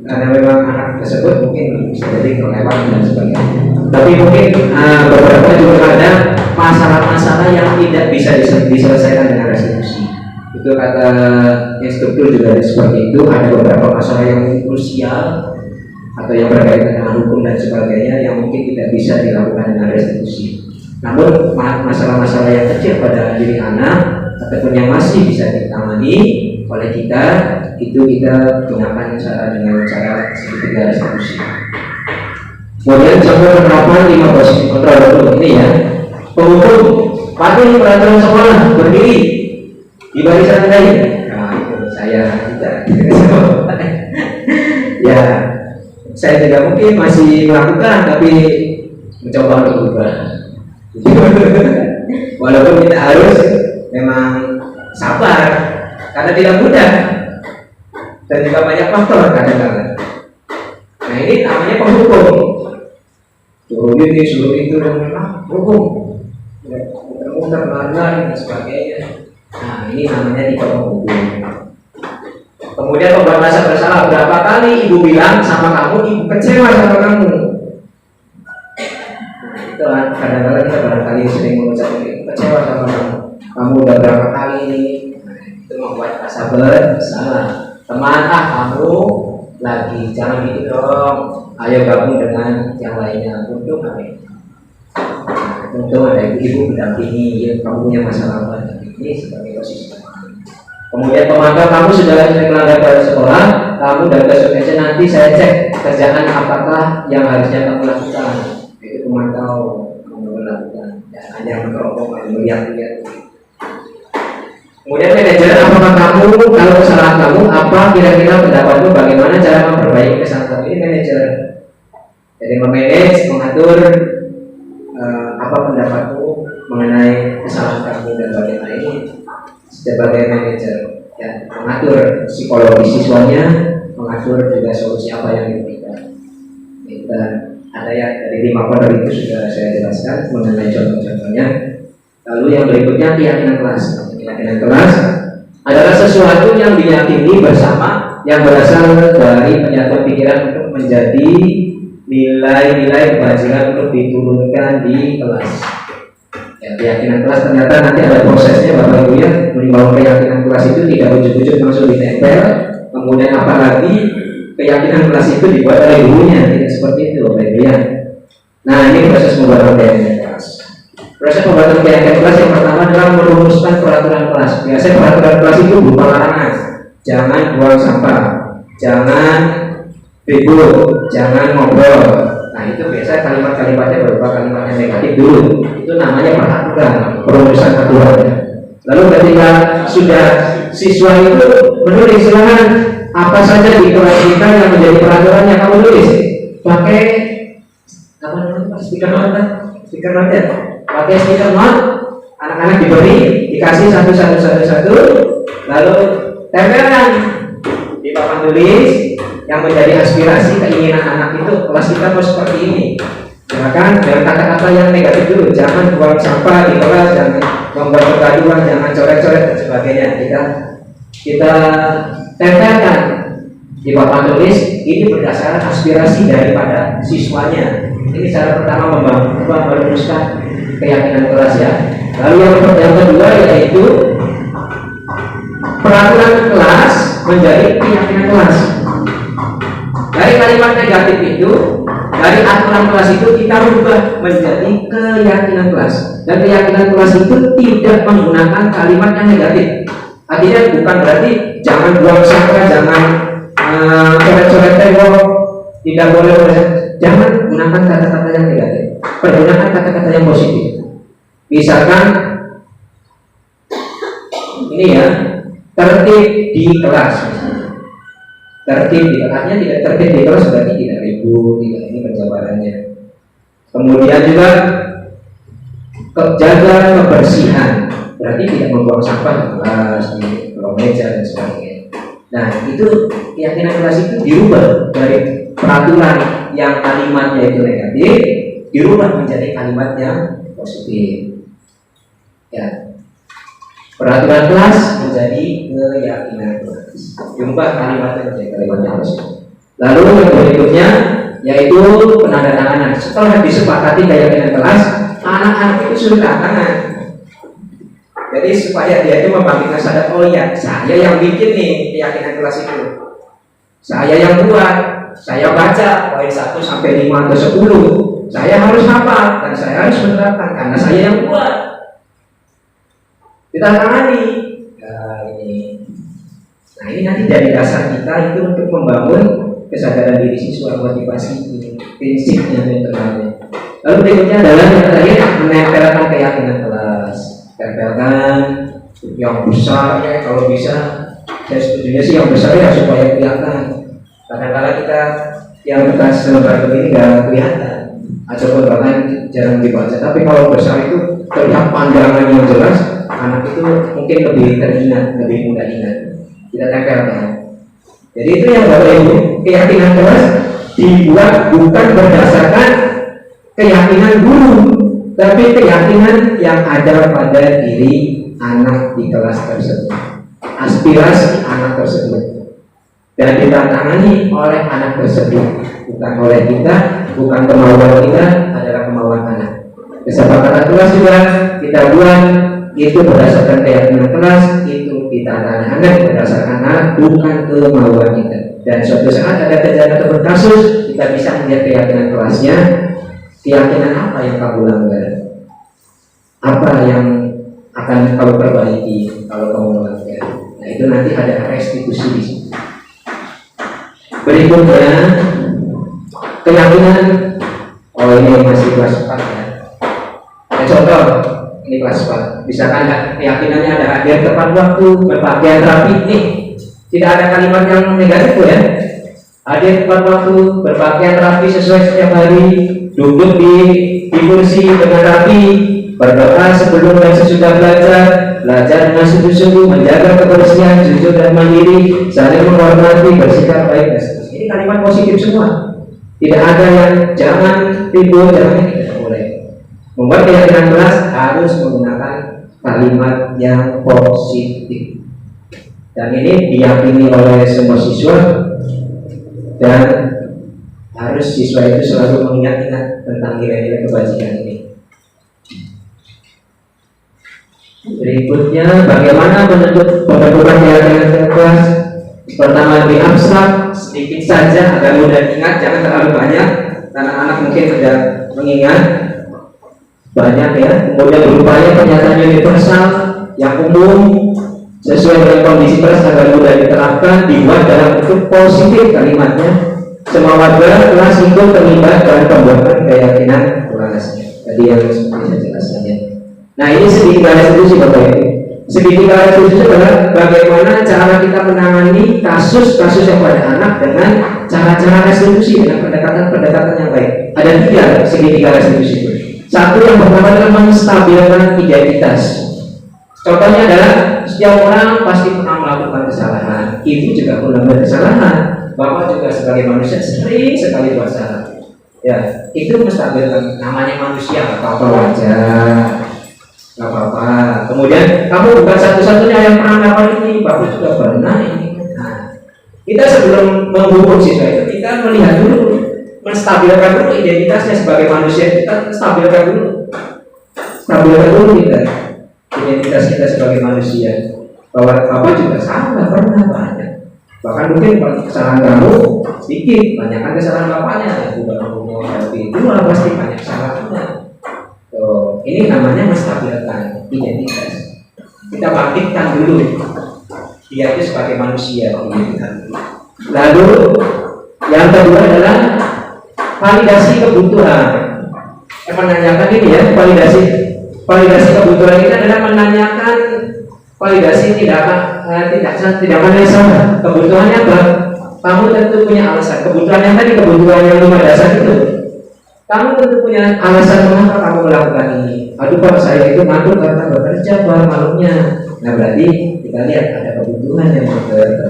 Karena memang anak tersebut mungkin bisa jadi kelewat dan sebagainya. Tapi mungkin beberapa juga ada masalah-masalah yang tidak bisa diselesaikan dengan restitusi. Itu kata instruktur juga seperti itu. Ada beberapa masalah yang krusial atau yang berkaitan dengan hukum dan sebagainya yang mungkin tidak bisa dilakukan dengan restitusi. Namun masalah-masalah yang kecil pada diri anak ataupun yang masih bisa ditangani oleh kita, itu kita gunakan dengan cara segitiga restitusi. Kemudian contoh penerapan 5 posisi kontrol dulu ini ya. Penghukum patuhi peraturan sekolah, berdiri di barisan lain. Nah itu saya tidak. Ya, saya juga mungkin masih melakukan tapi mencoba untuk berubah. Walaupun kita harus memang sabar karena tidak mudah dan juga banyak faktor kadang-kadang. Nah ini namanya penghukum. Suruh ini, suruh itu, hukum, muter-muter, lari dan sebagainya. Nah ini namanya tipe penghukum. Kemudian pembuat rasa bersalah, berapa kali ibu bilang sama kamu, ibu kecewa sama kamu. Itu kadang-kadang kita barangkali sering mengucapkan kecewa sama kamu udah berapa kali ini. Nah, itu membuat rasa bersalah. Teman, kamu lagi jangan gitu dong. Ayo gabung dengan yang lainnya. Untung ada ibu mendampingi. Ya, kamu punya masalah apa? Ini sebagai posisi. Kemudian pemantau, kamu sudah sering melanggar pada sekolah. Kamu dan besok aja nanti saya cek kerjaan apakah yang harusnya kamu lakukan. memantau, melakukan, hanya meneropong, melihat-lihat. Kemudian manajer, apakah kamu, kalau kesalahan kamu, apa kira-kira pendapatmu, bagaimana cara memperbaiki kesalahan kamu? Ini manajer. Jadi memanage, mengatur apa pendapatmu mengenai kesalahan kamu dan bagaimana ini sebagai manajer, ya, mengatur psikologi siswanya, mengatur juga solusi apa yang diberikan. Kita ada ya dari 5 poin itu sudah saya jelaskan mengenai contoh-contohnya. Lalu yang berikutnya keyakinan kelas. Keyakinan kelas adalah sesuatu yang diyakini bersama yang berasal dari penyatuan pikiran untuk menjadi nilai-nilai kebajikan untuk diturunkan di kelas. Ya, keyakinan kelas ternyata nanti ada prosesnya Bapak Ibu ya. Membangun keyakinan kelas itu tidak ujuk-ujuk langsung ditempel. Kemudian apalagi keyakinan kelas itu dibuat oleh gurunya, tidak seperti itu Bapak Ibu ya. Nah, ini proses pembuatan keyakinan kelas. Proses pembuatan keyakinan kelas yang pertama adalah merumuskan peraturan kelas. Biasanya peraturan kelas itu berupa larangan. Jangan buang sampah, jangan ribut, jangan ngobrol. Nah, itu biasa kalimat-kalimatnya berupa kalimat yang negatif dulu. Itu namanya peraturan, perumusan aturan. Lalu ketika sudah siswa itu menulis, silakan apa saja di kelas kita yang menjadi peraturan yang kamu tulis. Pakai apa namanya? Stiker note, stiker note ya. Pakai stiker note, anak-anak dikasih satu, lalu tempelkan di papan tulis yang menjadi aspirasi keinginan anak itu. Kelas kita mau seperti ini. Silakan dengan kata-kata yang negatif dulu, jangan buang sampah di kelas, jangan membuat kegaduhan, jangan coret-coret dan sebagainya. Kita tempelkan di papan tulis. Ini berdasarkan aspirasi daripada siswanya. Ini cara pertama merumuskan keyakinan kelas ya. Lalu yang kedua yaitu peraturan kelas menjadi keyakinan kelas. Dari kalimat negatif itu, dari aturan kelas itu kita rubah menjadi keyakinan kelas. Dan keyakinan kelas itu tidak menggunakan kalimat yang negatif. Artinya bukan berarti jangan buang sampah, jangan coret-coret tembok, tidak boleh, jangan gunakan kata-kata yang negatif. Pergunakan kata-kata yang positif. Misalkan ini ya, tertib di kelas. Tertib di kelasnya, tidak tertib di kelas berarti tidak ribut, tidak ini penjabarannya. Kemudian juga jaga kebersihan, berarti tidak membuang sampah di kelas, di kolong meja dan sebagainya. Nah, itu keyakinan kelas itu dirubah dari peraturan yang kalimatnya itu negatif, dirubah menjadi kalimat yang positif. Ya, peraturan kelas menjadi keyakinan kelas, dirubah kalimatnya menjadi kalimat yang positif. Lalu yang berikutnya yaitu penandatanganan. Setelah disepakati keyakinan kelas, anak-anak itu suruh tanda tangan. Jadi supaya dia itu membangkitkan sadar, oh ya, saya yang bikin nih keyakinan kelas itu, saya yang buat, saya baca poin 1 sampai 5 atau 10, saya harus hafal dan saya harus menerapkan karena saya yang buat. Ditantangani. Nah ini nanti dari dasar kita itu untuk membangun kesadaran diri siswa, motivasi ini, prinsipnya dan internalnya. Lalu berikutnya adalah yang terakhir, menempelkan keyakinan kelas. Tempelkan yang besar ya, kalau bisa. Saya setuju sih yang besar ya supaya kelihatan. Kadang-kadang kita yang bekas lembar begini nggak kelihatan, ataupun bahkan jarang dibaca. Tapi kalau besar itu terlihat pandangan yang jelas, anak itu mungkin lebih teringat, lebih mudah ingat. Kita tempelkan. Jadi itu yang Bapak Ibu, keyakinan kelas dibuat bukan berdasarkan keyakinan guru, tapi keyakinan yang ada pada diri anak di kelas tersebut, aspirasi anak tersebut, dan ditantangani oleh anak tersebut, bukan oleh kita, bukan kemauan kita, adalah kemauan anak. Kesepakatan kelas juga kita buat itu berdasarkan keyakinan kelas, itu ditantangani anak berdasarkan anak, bukan kemauan kita. Dan suatu saat ada kejadian atau kasus, kita bisa melihat keyakinan kelasnya. Keyakinan apa yang kamu langgar? Apa yang akan kamu perbaiki kalau kamu melanggar? Nah itu nanti ada restitusi di sini. Berikutnya keyakinan, oh kalau ini masih kelas 4 ya. Contoh, ini kelas 4. Misalkan keyakinannya ada hadir tepat waktu, berpakaian rapi. Nih, tidak ada kalimat yang negatif ya. Hadir tepat waktu, berpakaian rapi sesuai setiap hari, duduk di kursi dengan rapi, berdoa sebelum dan sesudah belajar dengan sungguh-sungguh, menjaga kebersihan, jujur dan mandiri, saling menghormati, bersikap baik dan seterusnya. Ini kalimat positif semua. Tidak ada yang jangan timbul, jangan tidak boleh. Membuat keyakinan kelas harus menggunakan kalimat yang positif. Dan ini diyakini oleh semua siswa, dan harus siswa itu selalu mengingat-ingat tentang nilai-nilai kebajikan ini. Berikutnya, bagaimana pembentukan keyakinan kelas? Pertama, lebih abstrak, sedikit saja agar mudah diingat, jangan terlalu banyak karena anak mungkin tidak mengingat banyak ya. Kemudian berupaya pernyataan universal yang umum sesuai dengan kondisi kelas agar mudah diterapkan, dibuat dalam bentuk positif kalimatnya. Semua warga kelas ikut terlibat dalam pembuatan keyakinan kelasnya. Tadi yang seperti saya jelaskannya. Nah, ini segitiga restitusi Bapak Ibu. Segitiga restitusi adalah bagaimana cara kita menangani kasus-kasus yang pada anak dengan cara-cara restitusi dengan pendekatan-pendekatan yang baik. Ada 3 segitiga restitusi itu. Satu, yang pertama adalah menstabilkan identitas. Contohnya adalah setiap orang pasti pernah melakukan kesalahan. Ibu juga pernah melakukan kesalahan. Bapak juga sebagai manusia sering sekali buat salah. Ya, itu menstabilkan, namanya manusia, nggak apa-apa wajar, nggak apa-apa. Kemudian kamu bukan satu-satunya yang pernah melakukan ini, Bapak juga pernah ini. Nah, kita sebelum menghukum siswa itu kita melihat dulu, menstabilkan dulu identitasnya sebagai manusia, kita stabilkan dulu kita identitas kita sebagai manusia, bahwa Bapak juga salah, pernah banyak. Bahkan mungkin kesalahan kamu sedikit, banyakkan kesalahan bapaknya, bukan ngomong tapi itu pasti banyak kesalahannya. Ini namanya menstabilkan identitas. Kita bangkitkan dulu dia itu sebagai manusia. Lalu yang kedua adalah validasi kebutuhan. Menanyakan ini ya, validasi kebutuhan ini adalah menanyakan validasi tidak mana yang sama. Kebutuhannya apa? Kamu tentu punya alasan. Kebutuhan yang tadi, kebutuhan yang 5 dasar itu, kamu tentu punya alasan mengapa kamu melakukan ini. Aduh Pak, saya itu ngantuk karena bekerja malamnya. Nah, berarti kita lihat ada kebutuhan yang berbeda.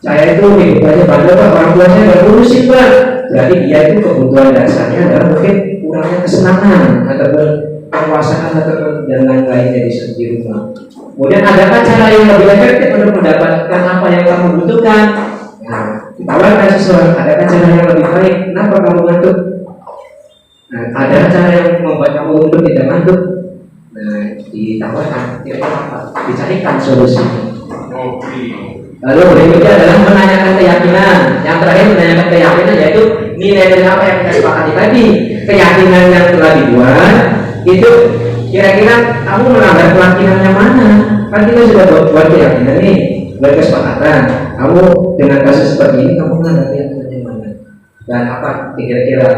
Saya itu hidupnya bandel Pak, orang tua saya nggak ngurusin Pak. Berarti dia itu kebutuhan dasarnya adalah mungkin kurangnya kesenangan ataupun kekuasaan ataupun dan lain-lainnya di rumah. Kemudian adakah cara yang lebih efektif untuk mendapatkan apa yang kamu butuhkan? Nah, ditawarkan sesuatu. Adakah cara yang lebih baik? Kenapa kamu ngantuk? Nah, ada cara yang membuat kamu untuk tidak ngantuk. Nah, ditawarkan, dicarikan solusinya. Lalu berikutnya adalah menanyakan keyakinan. Yang terakhir menanyakan keyakinan, yaitu nilai-nilai apa yang kita sepakati tadi. Keyakinan yang telah dibuat itu kira-kira kamu melanggar keyakinan yang mana? Kan kita sudah buat keyakinan nih, berkesepakatan. Kamu dengan kasus seperti ini kamu melanggar keyakinan yang mana? Dan apa kira-kira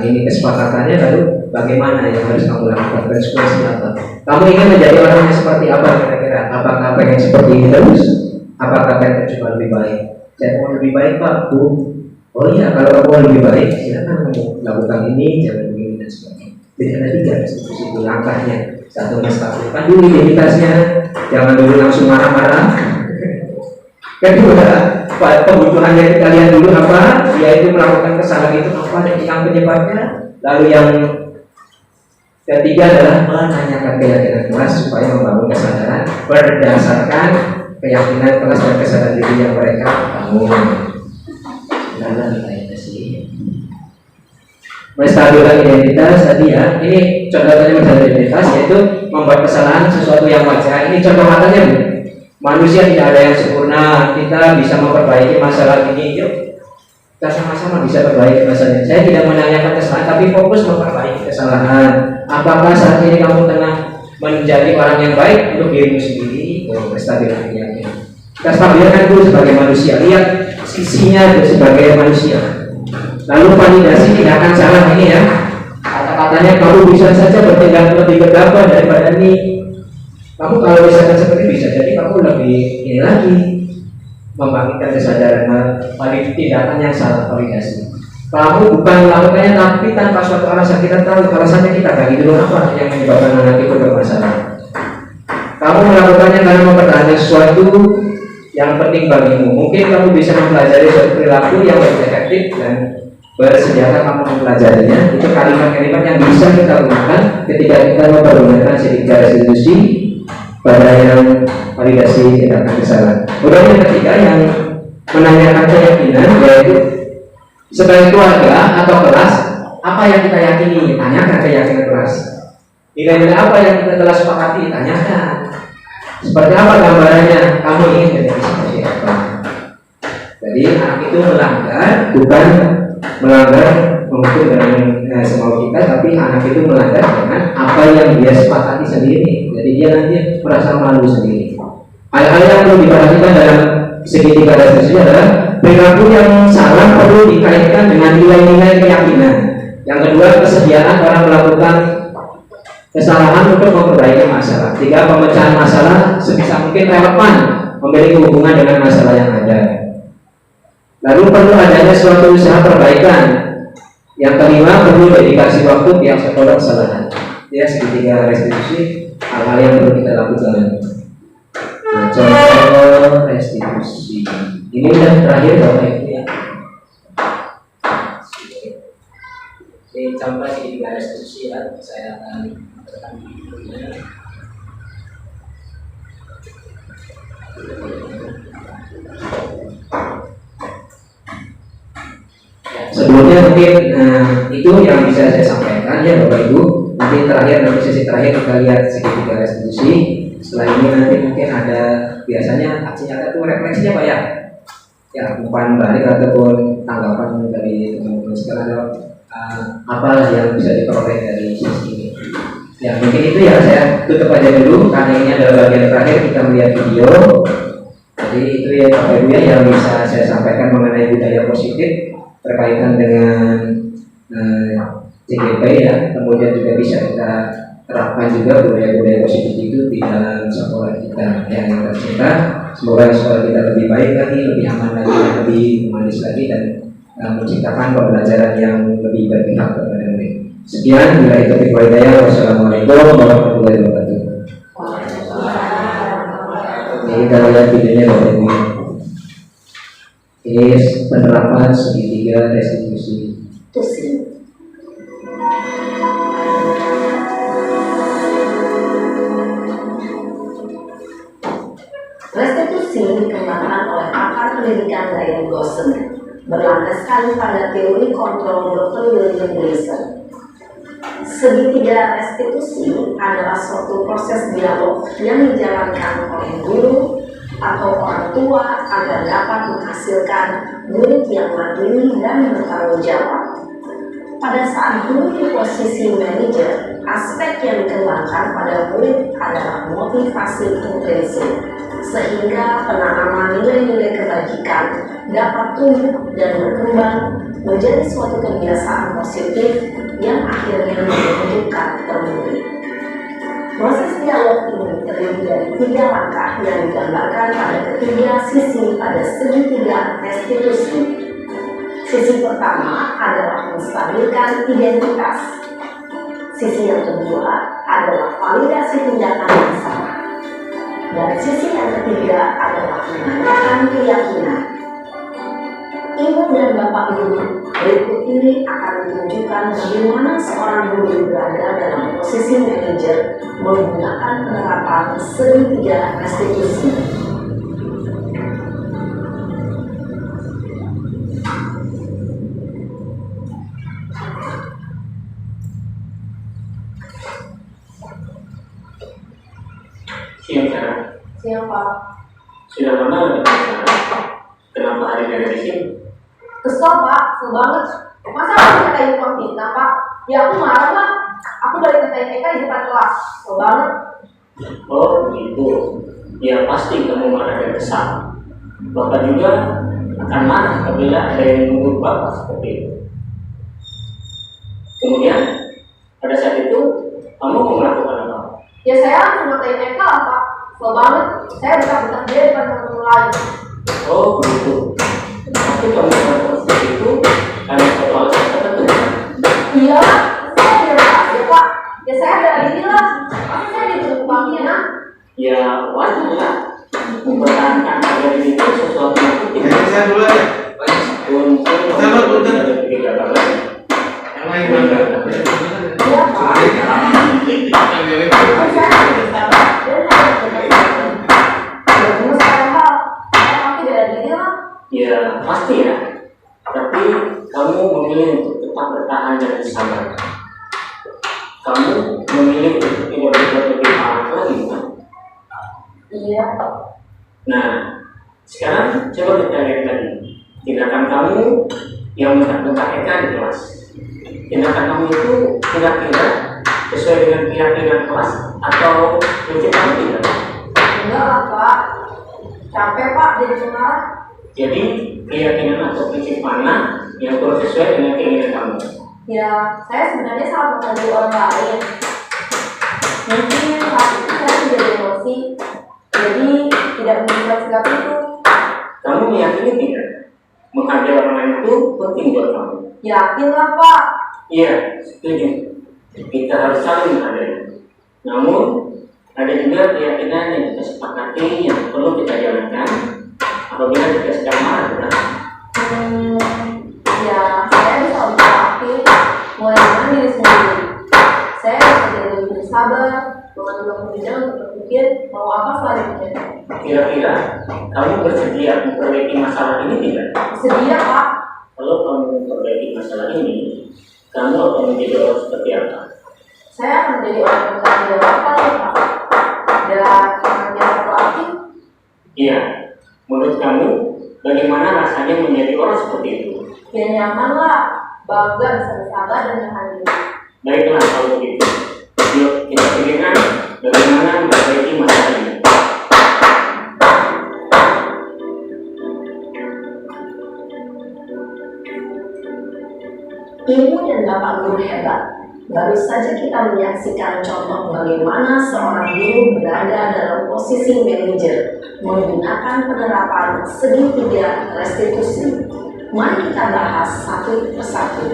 ini kesepakatannya, lalu bagaimana yang harus kamu lakukan? Konsekuensi apa? Kamu ingin menjadi orang yang seperti apa kira-kira? Apakah pengen seperti ini terus? Apakah pengen coba lebih baik? Saya mau lebih baik Pak, Bu. Oh iya, kalau kamu mau lebih baik, silakan kamu lakukan ini, jangan begini dan sebagainya. Jadi ada 3 institusi itu langkahnya. Satu, menstabilkan dulu identitasnya, jangan dulu langsung marah-marah. Kedua, kebutuhannya kita lihat dulu apa, yaitu melakukan kesalahan itu apa yang penyebabnya. Lalu yang ketiga adalah menanyakan keyakinan kelas supaya membangun kesadaran berdasarkan keyakinan kelas dan kesadaran diri yang mereka bangun. Menstabilkan identitas tadi ya, ini contohnya menstabilkan identitas yaitu membuat kesalahan sesuatu yang wajar. Ini contoh matanya Bu. Manusia tidak ada yang sempurna, kita bisa memperbaiki masalah ini. Yuk kita sama-sama bisa perbaiki masalah ini. Saya tidak menanyakan kesalahan, tapi fokus memperbaiki kesalahan. Apakah saat ini kamu tengah menjadi orang yang baik untuk dirimu sendiri? Menstabilkan keyakinan. Kita stabilkan dulu sebagai manusia, lihat sisinya itu sebagai manusia. Lalu validasi tidak akan salah ini ya. katanya kamu bisa saja bertindak lebih gegabah daripada ini. Kamu kalau misalkan seperti bisa jadi kamu lebih ini lagi membangkitkan kesadaran balik tindakan yang salah validasi. Kamu bukan melakukannya tapi tanpa suatu alasan. Kita tahu alasannya kita bagi dulu apa yang menyebabkan anak itu bermasalah. Kamu melakukannya karena mempertahankan sesuatu yang penting bagimu. Mungkin kamu bisa mempelajari suatu perilaku yang lebih efektif dan bersedia kamu mempelajarinya. Itu kalimat-kalimat yang bisa kita gunakan ketika kita mempergunakan segitiga restitusi pada yang validasi tindakan kesalahan. Kemudian yang ketiga yang menanyakan keyakinan, yaitu sebagai keluarga atau kelas, apa yang kita yakini? Tanyakan keyakinan kelas. Nilai-nilai apa yang kita telah sepakati? Tanyakan. Seperti apa gambarannya? Kamu ingin menjadi seperti apa? Jadi anak itu melanggar, bukan melanggar menghukum dengan semau kita, tapi anak itu melanggar dengan apa yang dia sepakati sendiri. Jadi dia nanti merasa malu sendiri. Hal-hal yang perlu diperhatikan dalam segitiga restitusi adalah perilaku yang salah perlu dikaitkan dengan nilai-nilai keyakinan. Yang kedua, kesediaan orang melakukan kesalahan untuk memperbaiki masalah. Tiga, pemecahan masalah sebisa mungkin relevan, memiliki hubungan dengan masalah yang ada. Lalu perlu adanya suatu usaha perbaikan. Yang kelima, perlu dedikasi waktu pihak sekolah kesalahan. Ya, segitiga restitusi, hal-hal yang perlu kita lakukan. Nah, contoh restitusi ini udah terakhir Bapak Ibu ya. Ini contoh segitiga restitusi ya, saya akan tekan videonya. Sebelumnya mungkin itu yang bisa saya sampaikan ya Bapak Ibu. Nanti terakhir, nanti sesi terakhir kita lihat segitiga restitusi. Setelah ini nanti mungkin ada biasanya aksi nyata itu refleksinya Pak ya. Ya, umpan balik ataupun tanggapan dari teman-teman sekarang apalah yang bisa diperoleh dari sesi ini. Ya mungkin itu ya, saya tutup aja dulu karena ini adalah bagian terakhir kita melihat video. Jadi itu ya Bapak Ibu ya yang bisa saya sampaikan mengenai budaya positif berkaitan dengan CGP ya. Kemudian juga bisa kita terapkan juga budaya-budaya positif itu di dalam sekolah kita yang tercinta. Semoga sekolah kita lebih baik lagi, lebih aman lagi, lebih manis lagi, dan menciptakan pembelajaran yang lebih berpihak kepada murid. Sekian, bila itu hidayah. Wassalamualaikum warahmatullahi wabarakatuh. Ini kita lihat videonya Bapak Ibu. Ini penerapan segitiga restitusi. Restitusi dikembangkan oleh pakar pendidikan Diane Gosson, berlandaskan pada teori kontrol Dr. William Gleason. Segitiga restitusi adalah suatu proses dialog yang dijalankan oleh guru atau orang tua agar dapat menghasilkan murid yang mandiri dan bertanggung jawab. Pada saat guru di posisi manajer, aspek yang dikembangkan pada murid adalah motivasi intrinsik, sehingga penanaman nilai-nilai kebajikan dapat tumbuh dan berkembang menjadi suatu kebiasaan positif yang akhirnya menentukan murid. Proses dialog ini terdiri dari 3 langkah yang digambarkan pada ketiga sisi pada segitiga restitusi. Sisi pertama adalah menstabilkan identitas. Sisi yang kedua adalah validasi tindakan yang salah. Dan sisi yang ketiga adalah menanyakan keyakinan. Ibu dan Bapak Guru, berikut ini akan menunjukkan bagaimana seorang guru berada dalam posisi manajer menggunakan penerapan segitiga restitusi. Siang Pak. Sudah lama kenapa hari dari sini? Kesel Pak, kesel banget. Masa aku dikatain uang fitnah Pak? Ya aku marah Pak. Aku dari katain TK di depan kelas. Kesel banget. Oh gitu. Ya pasti kamu marah dan kesal. Bapak juga akan marah apabila ada yang menurut Bapak seperti itu. Kemudian Kamu mau melakukan apa? Ya saya langsung ngatain mereka lah Pak. Slow banget. Saya bentak-bentak dia depan teman-teman lain. Oh begitu. Tapi kamu melakukan seperti itu karena satu alasan tertentu. Iya, saya bilang aja Pak. Ya saya bela diri lah. Masa saya dituduh pengkhianat? Ya wajar lah. Mempertahankan harga diri itu sesuatu yang penting. Saya dulu aja. Untuk tidak balas. Yang lain mana? Iya Pak. Tapi saya tidak bersalah. Dan saya tidak bersalah. Ya cuma saya hal. Saya pasti bela diri lah. Ya pasti ya. Tapi kamu memilih untuk tetap bertahan dan sabar. Kamu memilih untuk tidak berbuat lebih parah lagi kan? Iya. Nah, sekarang coba kita lihat lagi tindakan kamu yang mentak-mentak Eka di kelas. Tindakan kamu itu kira-kira sesuai dengan keyakinan kelas atau prinsip kamu tidak? Enggak lah Pak. Capek Pak jadi pengarah. Jadi keyakinan atau prinsip mana yang kurang sesuai dengan keinginan kamu? Ya, saya sebenarnya sangat menghargai orang lain. Mungkin saat itu saya tidak emosi, jadi tidak menunjukkan sikap itu. Kamu meyakini tidak? Menghargai orang lain itu penting buat kamu. Yakin lah Pak. Iya, setuju. Kita harus saling menghargai. Namun, ada juga keyakinan yang kita sepakati yang perlu kita jalankan apabila kita sedang marah, benar? Ya, saya bisa berarti mulai dengan diri sendiri. Saya bisa jadi lebih bersabar, mengambil kebijakan untuk berpikir mau apa selanjutnya. Kira-kira kamu bersedia memperbaiki masalah ini tidak? Sedia Pak. Kalau kamu memperbaiki masalah ini, kamu akan menjadi orang seperti apa? Saya akan menjadi orang yang bertanggung jawab kali ya Pak. Dan orang yang proaktif. Iya, menurut kamu bagaimana rasanya menjadi orang seperti itu? Ya nyaman lah, bangga bisa bersabar dan menahan diri. Baiklah kalau begitu. Yuk kita pikirkan bagaimana memperbaiki masalah ini. Ibu dan Bapak guru hebat. Baru saja kita menyaksikan contoh bagaimana seorang guru berada dalam posisi manajer menggunakan penerapan segitiga restitusi. Mari kita bahas satu persatu.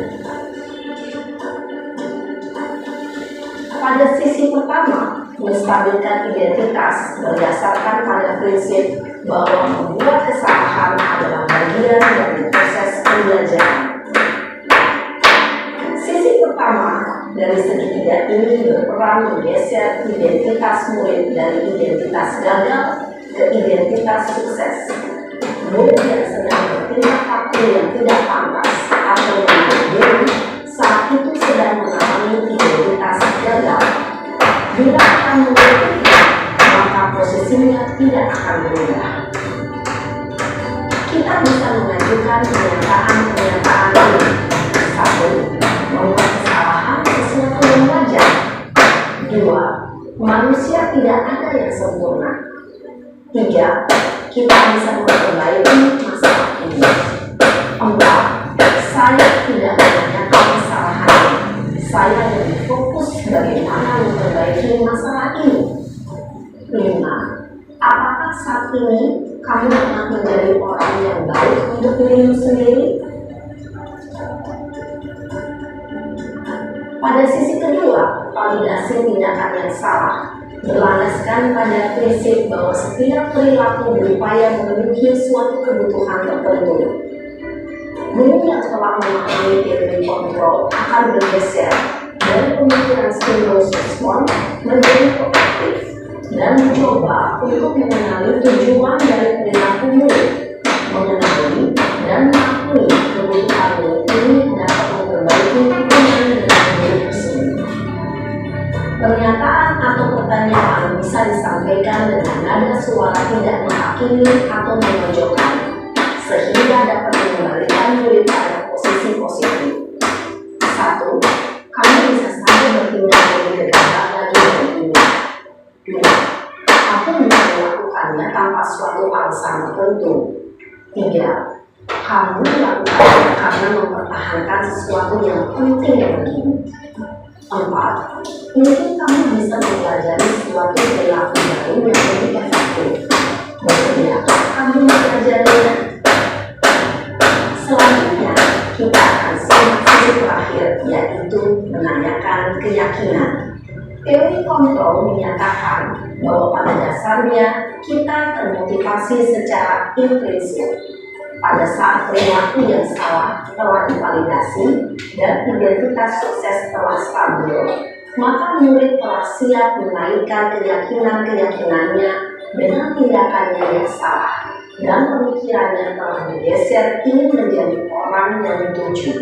Pada sisi pertama, menstabilkan identitas berdasarkan pada prinsip bahwa membuat kesalahan adalah bagian dari proses pembelajaran. Sisi pertama dari segitiga ini berperan menggeser identitas murid dari identitas gagal ke identitas sukses. Murid yang sedang bertindak laku yang tidak pantas atau menarik diri saat itu sedang mengalami identitas gagal. Bila akan mengikuti, maka posisinya tidak akan berubah. Kita bisa mengajukan pernyataan-pernyataan ini. 1. Membuat kesalahan sesuatu yang wajar. 2. Manusia tidak ada yang sempurna. 3. Kita bisa memperbaiki masalah ini. 4. Saya tidak menanyakan kesalahan. Saya lebih fokus bagaimana memperbaiki masalah ini. 5. Apakah saat ini kamu pernah menjadi orang yang baik untuk dirimu sendiri? Pada sisi kedua, validasi tindakan yang salah berlandaskan pada prinsip bahwa setiap perilaku berupaya memenuhi suatu kebutuhan tertentu. Murid yang telah memahami teori kontrol akan bergeser dari pemikiran stimulus respon menjadi proaktif dan mencoba untuk mengenali tujuan dari perilaku murid, mengenali dan mengakui kebutuhan murid ini dapat memperbaiki hubungan dengan murid tersebut. Pernyataan atau pertanyaan bisa disampaikan dengan nada suara tidak menghakimi atau memojokkan, sehingga dapat mengembalikan murid pada posisi positif. 1. Kamu bisa saja bertindak lebih dekat lagi dari ini. 2. Aku bisa melakukannya tanpa suatu alasan tertentu. 3. Kamu melakukannya karena mempertahankan sesuatu yang penting bagimu. 4. Mungkin kamu bisa mempelajari suatu perilaku baru yang lebih efektif. Bersedia kamu mempelajarinya. Selanjutnya, kita akan simak sesi terakhir, yaitu menanyakan keyakinan. Teori kontrol menyatakan bahwa pada dasarnya kita termotivasi secara intrinsik. Pada saat perilaku yang salah telah divalidasi dan identitas sukses telah stabil, maka murid telah siap menaikkan keyakinan-keyakinannya dengan tindakannya yang salah, dan pemikirannya telah bergeser ingin menjadi orang yang dituju.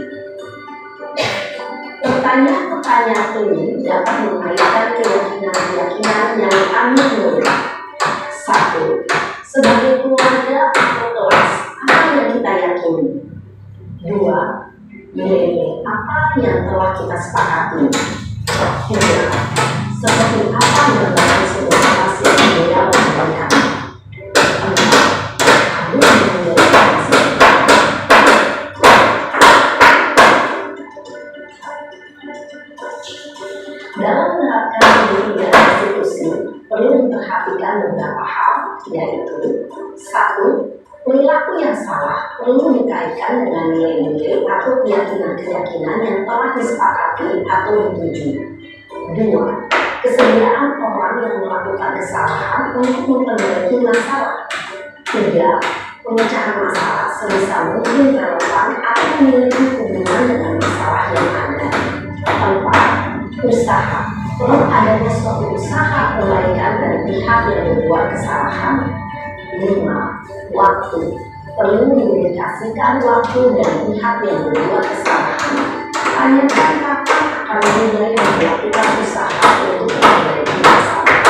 Pertanyaan-pertanyaan ini dapat mengaitkan keyakinan-keyakinan yang kami murid. 1. Sebagai keluarga atau kelas, apa yang kita yakini? 2. Nilai apa yang telah kita sepakati? 3. Seperti apa berbagai situasi yang beliau lakukan? 4. Dalam menerapkan ketiga institusi, perlu memperhatikan beberapa hal, yaitu 1. Perilaku yang salah perlu dikaitkan dengan nilai-nilai atau keyakinan-keyakinan yang telah disepakati atau dituju. 2. Kesediaan orang yang melakukan kesalahan untuk memperbaiki masalah. 3. Pemecahan masalah sebisa mungkin relevan atau memiliki hubungan dengan masalah yang ada. 4. Usaha. Perlu adanya suatu usaha perbaikan dari pihak yang membuat kesalahan. 5. Waktu. Perlu didedikasikan waktu dan pihak yang membuat kesalahan. Tanyakan kapan akan mulai melakukan usaha untuk memperbaiki masalah.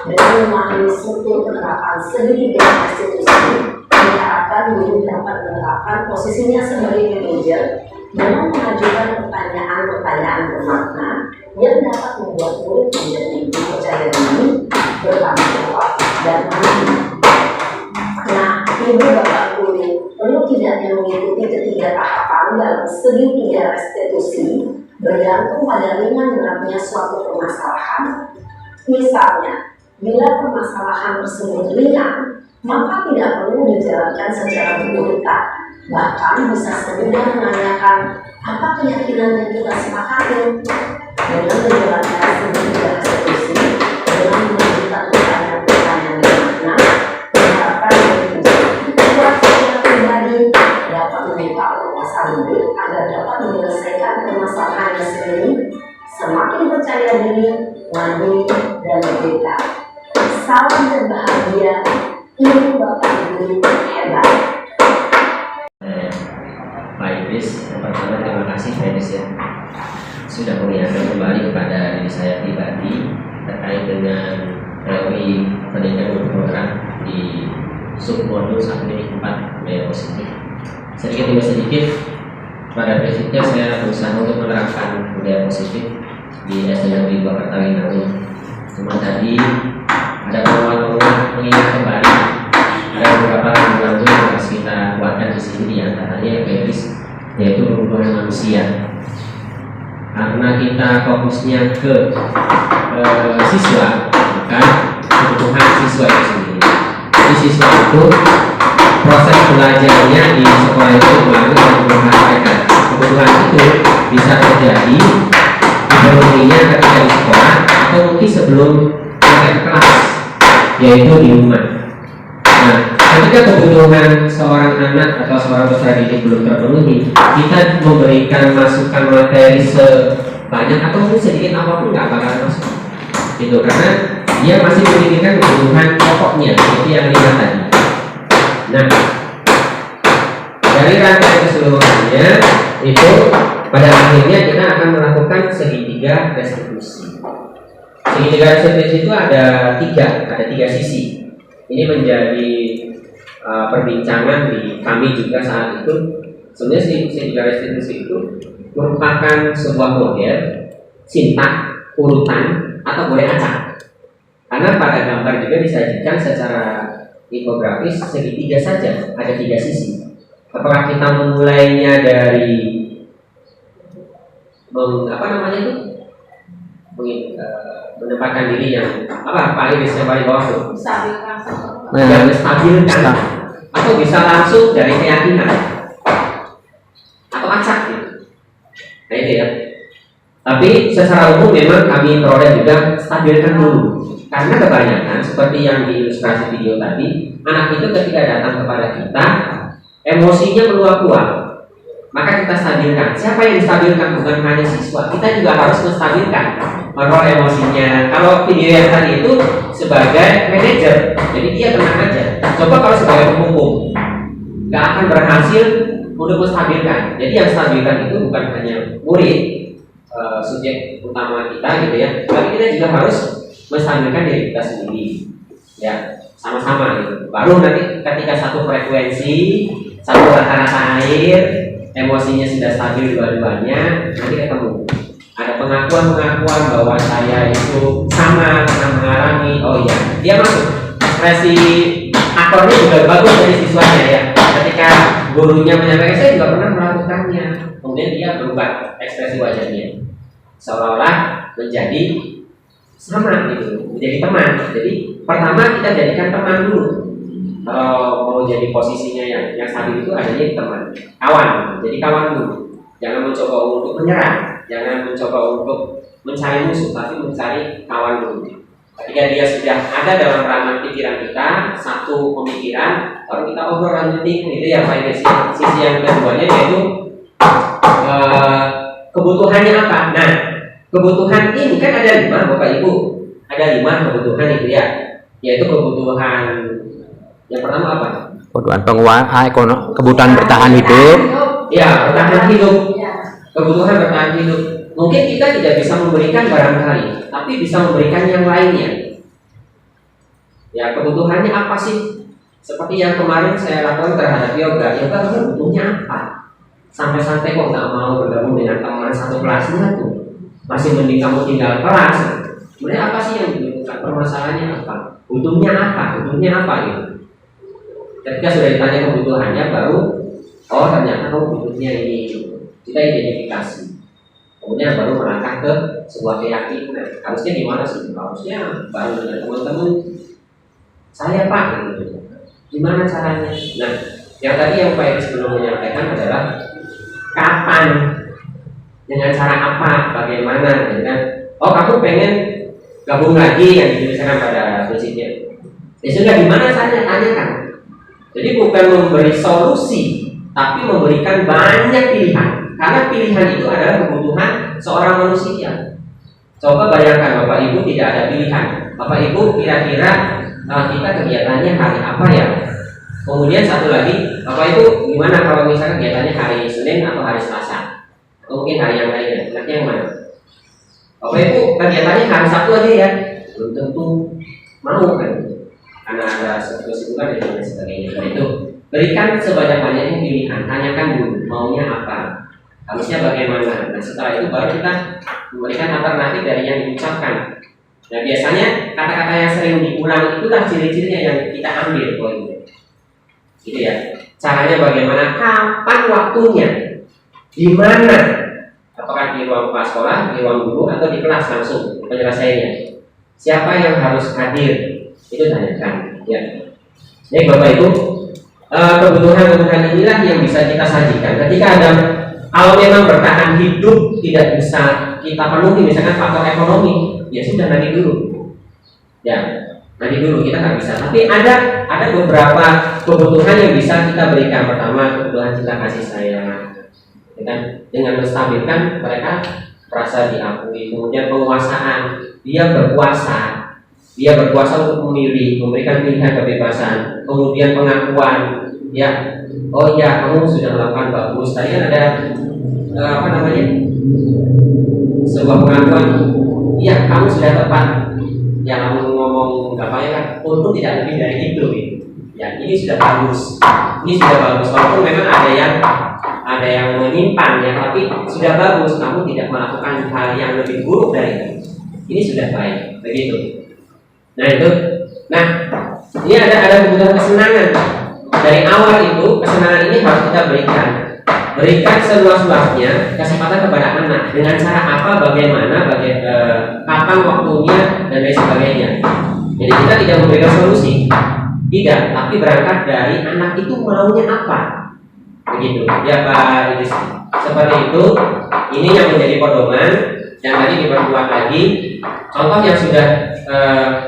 Dengan memahami struktur penerapan segitiga institusi, diharapkan guru dapat menerapkan posisinya sebagai manajer dengan mengajukan pertanyaan-pertanyaan bermakna yang dapat membuat murid menjadi lebih percaya diri, bertanggung jawab, dan mandiri. Nah, ibu bapak guru perlu tidaknya mengikuti ketiga tahapan dalam segitiga restitusi bergantung pada ringan beratnya suatu permasalahan. Misalnya, bila permasalahan tersebut ringan, maka tidak perlu dijalankan secara berurutan. Bahkan bisa semudah menanyakan apa keyakinan yang kita sepakati. Dengan menjalankan segitiga restitusi dengan mengajukan pertanyaan-pertanyaan bermakna, diharapkan buat secara pribadi dapat membuka wawasan hidup agar dapat menyelesaikan permasalahannya sendiri, semakin percaya diri, mandiri, dan merdeka. Salam dan bahagia, ibu bapak guru hebat. Pak Idris, yang pertama terima kasih Pak Idris ya, sudah mengingatkan kembali kepada diri saya pribadi terkait dengan teori pendidikan berprogram di submodul 1.4 budaya positif. Sedikit demi sedikit pada prinsipnya saya berusaha untuk menerapkan budaya positif di SD Negeri 2 Kertawinangun. Cuma tadi ada penguatan mengingat kembali ada beberapa tanggung yang harus kita kuatkan di sini, diantaranya yang kritis, yaitu kebutuhan manusia. Karena kita fokusnya ke siswa, bukan kebutuhan siswa itu sendiri. Jadi siswa itu proses belajarnya di sekolah itu melalui kebutuhan. Kebutuhan itu bisa terjadi dipenuhinya ketika di sekolah atau mungkin sebelum sampai ke kelas, yaitu di rumah. Nah, ketika kebutuhan seorang anak atau seorang peserta didik belum terpenuhi, kita memberikan masukan materi sebanyak atau mungkin sedikit apapun nggak bakal masuk. Itu karena dia masih memikirkan kebutuhan pokoknya seperti yang lihat tadi. Nah, dari rangkaian keseluruhannya itu pada akhirnya kita akan melakukan segitiga restitusi. Segitiga restitusi itu ada tiga sisi. Ini menjadi perbincangan di kami juga saat itu. Sebenarnya segitiga restitusi itu merupakan sebuah model sintak, urutan, atau boleh acak. Karena pada gambar juga disajikan secara infografis segitiga saja, ada 3 sisi. Apakah kita memulainya dari apa namanya itu menempatkan diri yang paling bawah tuh, yang stabilkan, atau bisa langsung dari keyakinan atau acak gitu. Nah itu ya. Tapi secara umum memang kami peroleh juga stabilkan dulu, karena kebanyakan seperti yang di ilustrasi video tadi, anak itu ketika datang kepada kita emosinya meluap-luap, maka kita stabilkan. Siapa yang distabilkan? Bukan hanya siswa, kita juga harus menstabilkan kontrol emosinya. Kalau video yang tadi itu sebagai manajer, jadi dia tenang aja. Coba kalau sebagai penghukum, nggak akan berhasil untuk menstabilkan. Jadi yang stabilkan itu bukan hanya murid, subjek utama kita gitu ya, tapi kita juga harus menstabilkan diri kita sendiri, ya sama-sama gitu. Baru nanti ketika satu frekuensi, satu rasa air, emosinya sudah stabil dua-duanya, nanti ketemu. Ada pengakuan bahwa saya itu sama pernah mengalami. Oh iya, dia masuk. Ekspresi aktornya juga bagus dari siswanya ya. Ketika gurunya menyampaikan, saya juga pernah melakukannya. Kemudian dia berubah ekspresi wajahnya, seolah-olah menjadi sama gitu, menjadi teman. Jadi pertama kita jadikan teman dulu. Kalau mau jadi posisinya yang stabil itu adanya teman, kawan. Jadi kawan dulu. Jangan mencoba untuk menyerang, jangan mencoba untuk mencari musuh, tapi mencari kawan dulu. Ketika dia sudah ada dalam ranah pikiran kita, satu pemikiran, baru kita obrol lanjutin gitu ya. Sisi yang keduanya yaitu kebutuhannya apa. Nah, kebutuhan ini kan ada 5, Bapak Ibu, ada 5 kebutuhan itu ya, yaitu kebutuhan yang pertama apa? Kebutuhan kebutuhan bertahan hidup. Ya, bertahan hidup. Kebutuhan bertahan hidup. Mungkin kita tidak bisa memberikan barangkali, tapi bisa memberikan yang lainnya. Ya, kebutuhannya apa sih? Seperti yang kemarin saya lakukan terhadap yoga. Yoga butuhnya apa? Santai-santai kok nggak mau bergabung dengan teman satu kelasnya tuh. Masih mending kamu tinggal kelas. Sebenarnya apa sih yang dibutuhkan? Permasalahannya apa? Butuhnya apa? Butuhnya apa gitu? Ketika sudah ditanya kebutuhannya, baru oh ternyata kamu butuhnya ini. Kita identifikasi. Kemudian baru melangkah ke sebuah keyakinan. Harusnya gimana sih? Harusnya baru dengan teman-teman saya Pak gitu. Gimana caranya? Nah, yang tadi yang Pak Edi sebelum menyampaikan adalah kapan, dengan cara apa, bagaimana, gitu kan? Oh kamu pengen gabung lagi yang dituliskan pada prinsipnya. Ya sudah, gimana caranya? Tanyakan. Jadi bukan memberi solusi, tapi memberikan banyak pilihan. Karena pilihan itu adalah kebutuhan seorang manusia. Coba bayangkan Bapak Ibu tidak ada pilihan. Bapak Ibu kira-kira kita kegiatannya hari apa ya? Kemudian satu lagi, Bapak Ibu gimana kalau misalnya kegiatannya hari Senin atau hari Selasa? Atau mungkin hari yang lainnya? Enaknya yang mana? Bapak Ibu kegiatannya hari Sabtu aja ya? Belum tentu mau kan? Karena ada kesibukan dan lain sebagainya. Itu berikan sebanyak-banyaknya pilihan. Tanyakan dulu maunya apa, harusnya bagaimana. Nah setelah itu baru kita memberikan alternatif dari yang diucapkan. Nah biasanya kata-kata yang sering diulang itulah ciri-cirinya yang kita ambil poinnya. Gitu ya. Caranya bagaimana, kapan waktunya, di mana, apakah di ruang kelas sekolah, di ruang guru, atau di kelas langsung penyelesaiannya. Siapa yang harus hadir, itu tanyakan. Ya. Jadi Bapak Ibu, kebutuhan-kebutuhan inilah yang bisa kita sajikan. Ketika ada, kalau memang bertahan hidup tidak bisa kita penuhi, misalkan faktor ekonomi, ya sudah nanti dulu. Ya. Nanti dulu kita nggak bisa, tapi ada beberapa kebutuhan yang bisa kita berikan. Pertama, kebutuhan cinta kasih sayang, dengan menstabilkan mereka merasa diakui. Kemudian penguasaan, dia berkuasa untuk memilih, memberikan pilihan kebebasan. Kemudian pengakuan, ya, oh ya kamu sudah melakukan bagus. Tadi kan ada sebuah pengakuan, ya kamu sudah tepat. Yang kamu ngomong gampangnya kan, untung tidak lebih dari itu gitu. Ya ini sudah bagus, walaupun memang ada yang menyimpan ya, tapi sudah bagus. Kamu tidak melakukan hal yang lebih buruk dari itu, ini sudah baik begitu. Nah itu, ini ada kebutuhan kesenangan. Dari awal itu kesenangan ini harus kita berikan. berikan seluas-luasnya kesempatan kepada anak dengan cara apa, bagaimana, kapan waktunya dan lain sebagainya. Jadi kita tidak memberikan solusi, tidak, tapi berangkat dari anak itu maunya apa, begitu ya Pak Idris. Seperti itu. Ini yang menjadi pedoman yang tadi diperkuat lagi. Contoh yang sudah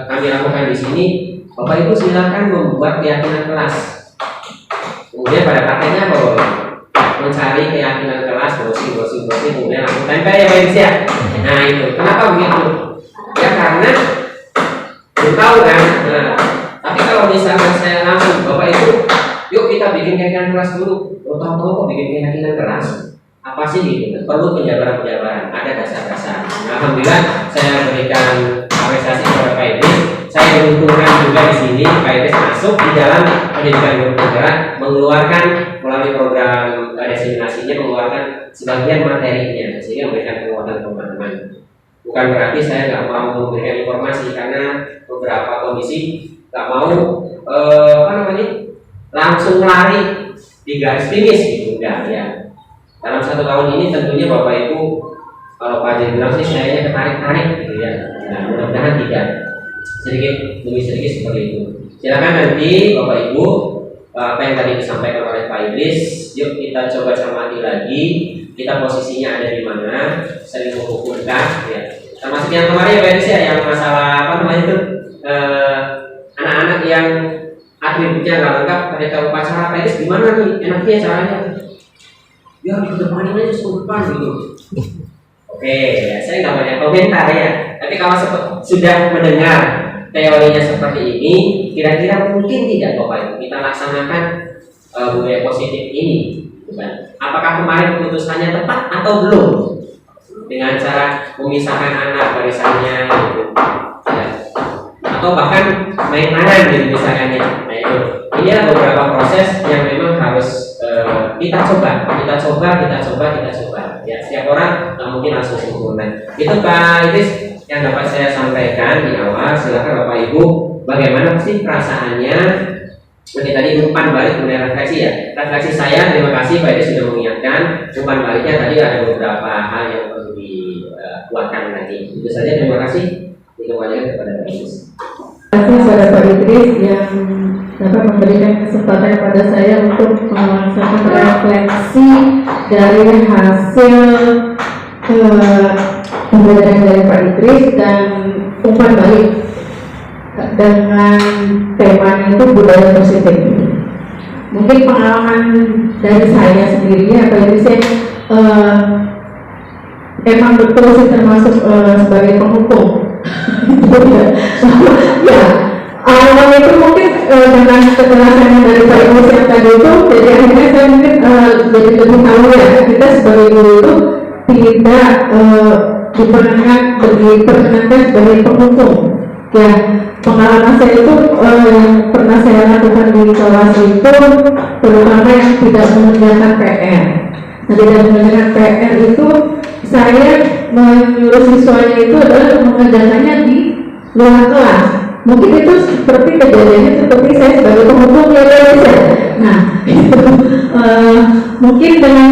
kami lakukan di sini, Bapak Ibu silakan membuat keyakinan kelas. Kemudian pada prakteknya bahwa mencari keyakinan kelas, browsing, kemudian langsung tempel ya Pak Idris ya. Nah itu, kenapa begitu? Ya karena belum tahu kan. Nah, tapi kalau misalkan saya langsung, Bapak Ibu, yuk kita bikin keyakinan kelas dulu. Tahu-tahu kok bikin keyakinan kelas? Apa sih gitu? Perlu penjabaran-penjabaran, ada dasar-dasar. Nah, alhamdulillah saya berikan apresiasi kepada Pak Idris. Saya menguntungkan juga di sini Pak Idris masuk di dalam pendidikan guru penggerak, mengeluarkan melalui program desiminasinya, mengeluarkan sebagian materinya sehingga memberikan penguatan pemahaman. Bukan berarti saya nggak mau memberikan informasi, karena beberapa kondisi nggak mau langsung lari di garis finish gitu, enggak ya. Dalam 1 tahun ini tentunya Bapak Ibu, kalau Pak Haji bilang sih sayanya ketarik-tarik gitu ya. Nah, mudah-mudahan tidak, sedikit demi sedikit seperti itu. Silakan nanti Bapak Ibu, apa yang tadi disampaikan oleh Pak Idris, yuk kita coba cermati lagi, kita posisinya ada di mana, sering mengukurkan ya. Termasuk yang kemarin ya Pak Idris ya, yang masalah itu anak-anak yang atributnya nggak lengkap pada upacara Pak Idris, gimana nih enaknya caranya? Ya di depanin aja depan gitu. Oke, ya, saya nggak banyak komentar ya. Tapi kalau sudah mendengar teorinya seperti ini, kira-kira mungkin tidak Bapak Ibu kita laksanakan budaya positif ini, bukan? Apakah kemarin keputusannya tepat atau belum? Dengan cara memisahkan anak barisannya, gitu. Ya. Atau bahkan main tangan gitu misalkannya. Nah itu, ini ada beberapa proses yang memang harus kita coba. Ya, setiap orang mungkin langsung sempurna. Itu Pak Idris yang dapat saya sampaikan di awal. Silakan Bapak Ibu, bagaimana sih perasaannya? Seperti tadi umpan balik kemudian refleksi ya. Refleksi saya, terima kasih Pak Idris sudah mengingatkan. Umpan baliknya tadi ada beberapa hal yang perlu dikuatkan lagi. Itu saja, terima kasih. Dikembalikan kepada Pak Idris. Terima kasih kepada Pak Idris yang dapat memberikan kesempatan kepada saya untuk melaksanakan refleksi dari hasil pembelajaran dari Pak Idris dan umpan balik dengan temanya itu budaya positif. Mungkin pengalaman dari saya sendiri ya Pak Idris ya, emang betul sih termasuk sebagai penghukum. Ya, awalnya itu mungkin dengan kejelasan dari Pak Idris yang tadi itu, jadi akhirnya saya mungkin jadi lebih tahu ya, kita sebagai guru itu tidak diperkenankan sebagai penghukum. Ya, pengalaman saya itu pernah saya lakukan di kelas itu, terutama yang tidak mengerjakan PR. Nah, tidak mengerjakan PR itu saya menyuruh siswanya itu adalah mengerjakannya di luar kelas. Mungkin itu seperti kejadiannya seperti saya sebagai penghukum ya guys. Nah, mungkin dengan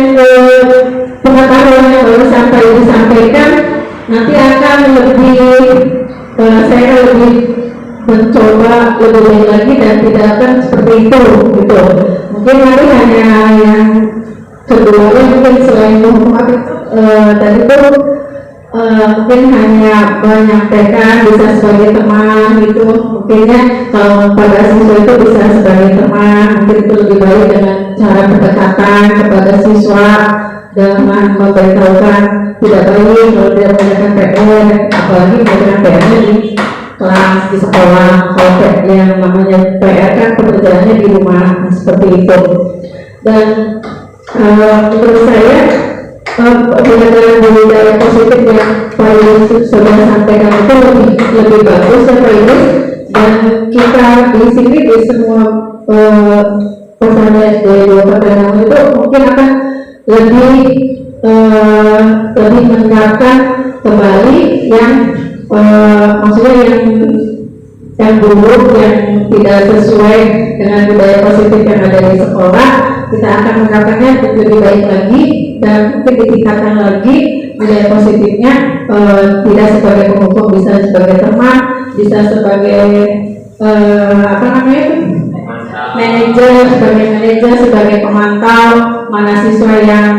pengetahuan yang baru disampaikan, nanti akan lebih saya lebih mencoba lebih baik lagi dan tidak akan seperti itu gitu. Mungkin nanti hanya yang kedua mungkin selain hukum tadi itu mungkin hanya menyampaikan bisa sebagai teman gitu. Mungkinnya kalau pada siswa itu bisa sebagai teman, mungkin itu lebih baik dengan cara pendekatan kepada siswa dengan memberitahukan tidak baik kalau tidak mengerjakan PR, apalagi mengerjakan PR di kelas di sekolah. Kalau yang namanya PR kan pekerjaannya di rumah seperti itu. Dan menurut saya pembelajaran budaya positif yang Pak Idris sudah sampaikan itu lebih bagus ya Pak Idris, dan kita di sini di semua peserta SD 2 Pertengahan itu mungkin akan lebih menerapkan kembali yang maksudnya yang buruk, yang tidak sesuai dengan budaya positif yang ada di sekolah. kita akan mengatakannya lebih baik lagi dan mungkin ditingkatkan lagi nilai positifnya, tidak sebagai penghukum, bisa sebagai teman, bisa sebagai apa namanya itu, manajer, sebagai pemantau mana siswa yang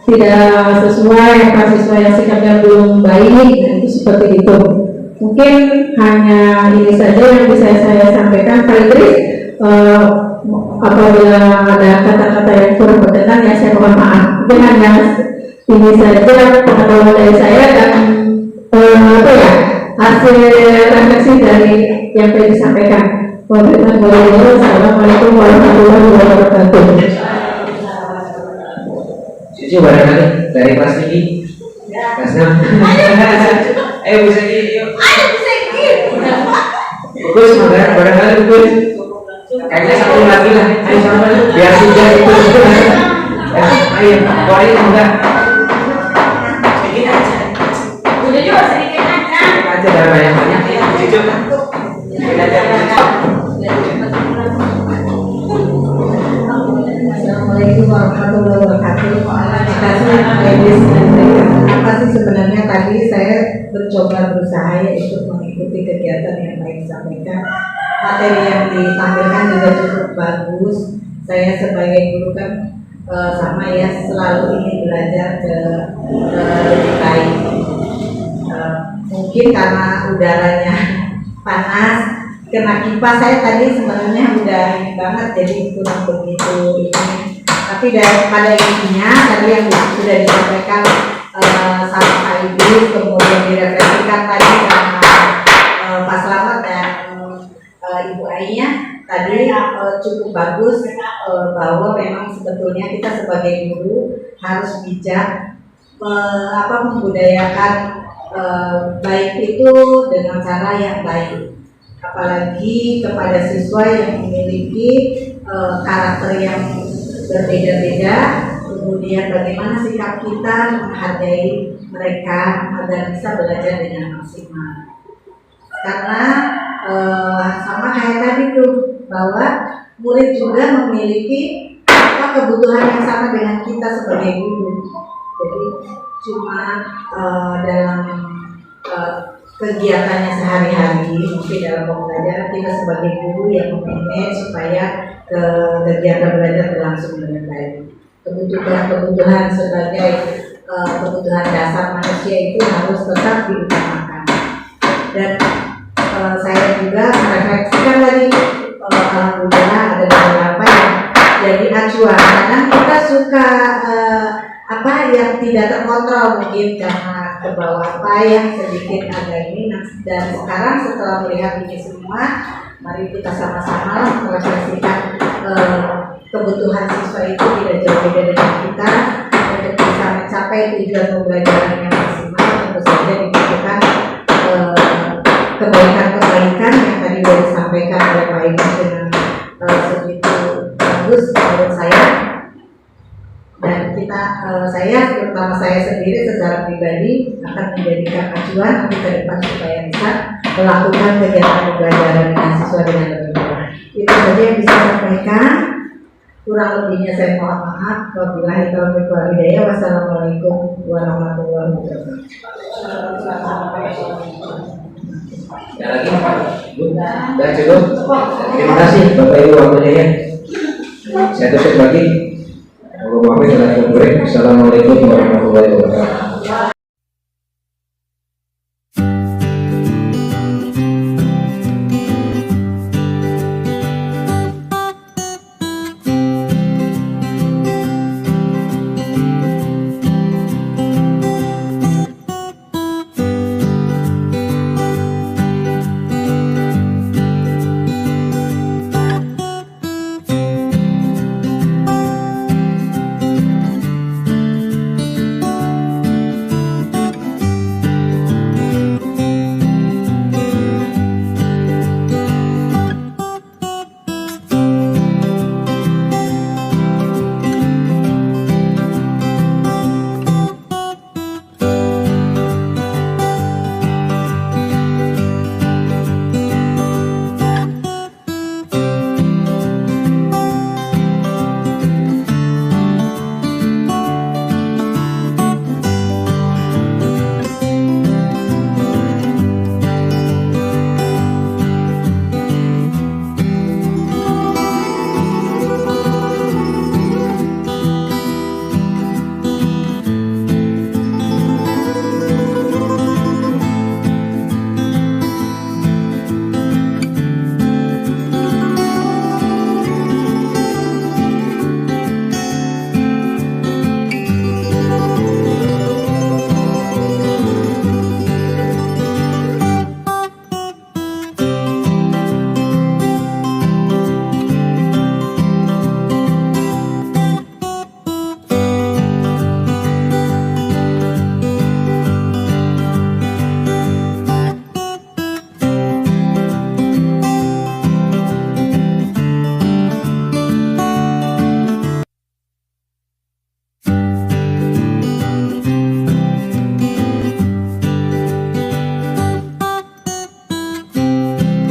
tidak sesuai, apa siswa yang sikapnya belum baik, itu seperti itu. Mungkin hanya ini saja yang bisa saya sampaikan, Pak Idris. Apabila ada kata-kata yang kurang berkenan, ya saya mohon maaf. Mungkin hanya ini saja pengetahuan dari saya dan apa ya, hasil refleksi dari yang tadi disampaikan. Wassalamualaikum warahmatullahi wabarakatuh. Cucu barangkali dari kelas tinggi, kelas 6. Ayo Bu Segi, yuk. Bagus, barangkali bagus. Kayaknya satu lagi lah, ayo sama biar sudah itu. Ayo, keluarin enggak? Sedikit aja. Udah juga sedikit aja. Aja dalam banyak-banyak ya, cucu. Assalamualaikum warahmatullahi wabarakatuh. Terima kasih ladies and gentlemen. Apa sih sebenarnya tadi saya berusaha ya ikut mengikuti kegiatan yang baik disampaikan. Materi yang ditampilkan juga cukup bagus. Saya sebagai guru kan sama ya, selalu ingin belajar lebih baik. Mungkin karena udaranya panas, kena kipas, saya tadi sebenarnya udah ini banget, jadi kurang begitu ini. Tapi pada intinya tadi yang sudah disampaikan sama Pak Idris, kemudian direfleksikan tadi sama Pak Slamet dan Ibu Ainya tadi cukup bagus, bahwa memang sebetulnya kita sebagai guru harus bijak membudayakan baik itu dengan cara yang baik, apalagi kepada siswa yang memiliki karakter yang berbeda-beda. Kemudian bagaimana sikap kita menghargai mereka agar bisa belajar dengan maksimal. Karena sama kayak tadi tuh, bahwa murid juga memiliki kebutuhan yang sama dengan kita sebagai guru. Jadi cuma dalam kegiatannya sehari-hari, mungkin dalam pembelajaran kita sebagai guru yang memanage supaya kegiatan belajar berlangsung dengan baik. Kebutuhan sebagai kebutuhan dasar manusia itu harus tetap diutamakan. Dan saya juga merefleksikan tadi, alhamdulillah ada beberapa yang jadi acuan. Kadang kita suka yang tidak terkontrol, mungkin karena kebawa yang sedikit agak ini. Dan sekarang setelah melihat ini semua, mari kita sama-sama merefleksikan kebutuhan siswa itu tidak jauh beda dengan kita. Untuk bisa mencapai tujuan pembelajaran yang maksimal, tentu saja dibutuhkan kebaikan-kebaikan yang tadi sudah disampaikan oleh Pak Idris dengan segitu bagus menurut saya. Dan kita, terutama saya sendiri secara pribadi akan menjadikan acuan untuk ke depan supaya bisa melakukan kegiatan pembelajaran dengan siswa dengan lebih baik. Itu saja yang bisa saya sampaikan. Kurang lebihnya saya mohon maaf. Wabillahi taufiq wal hidayah. Wassalamualaikum warahmatullahi wabarakatuh. Ada lagi Pak? Sudah cukup? Terima kasih Bapak Ibu waktunya ya. Saya tutup lagi. Assalamualaikum warahmatullahi wabarakatuh.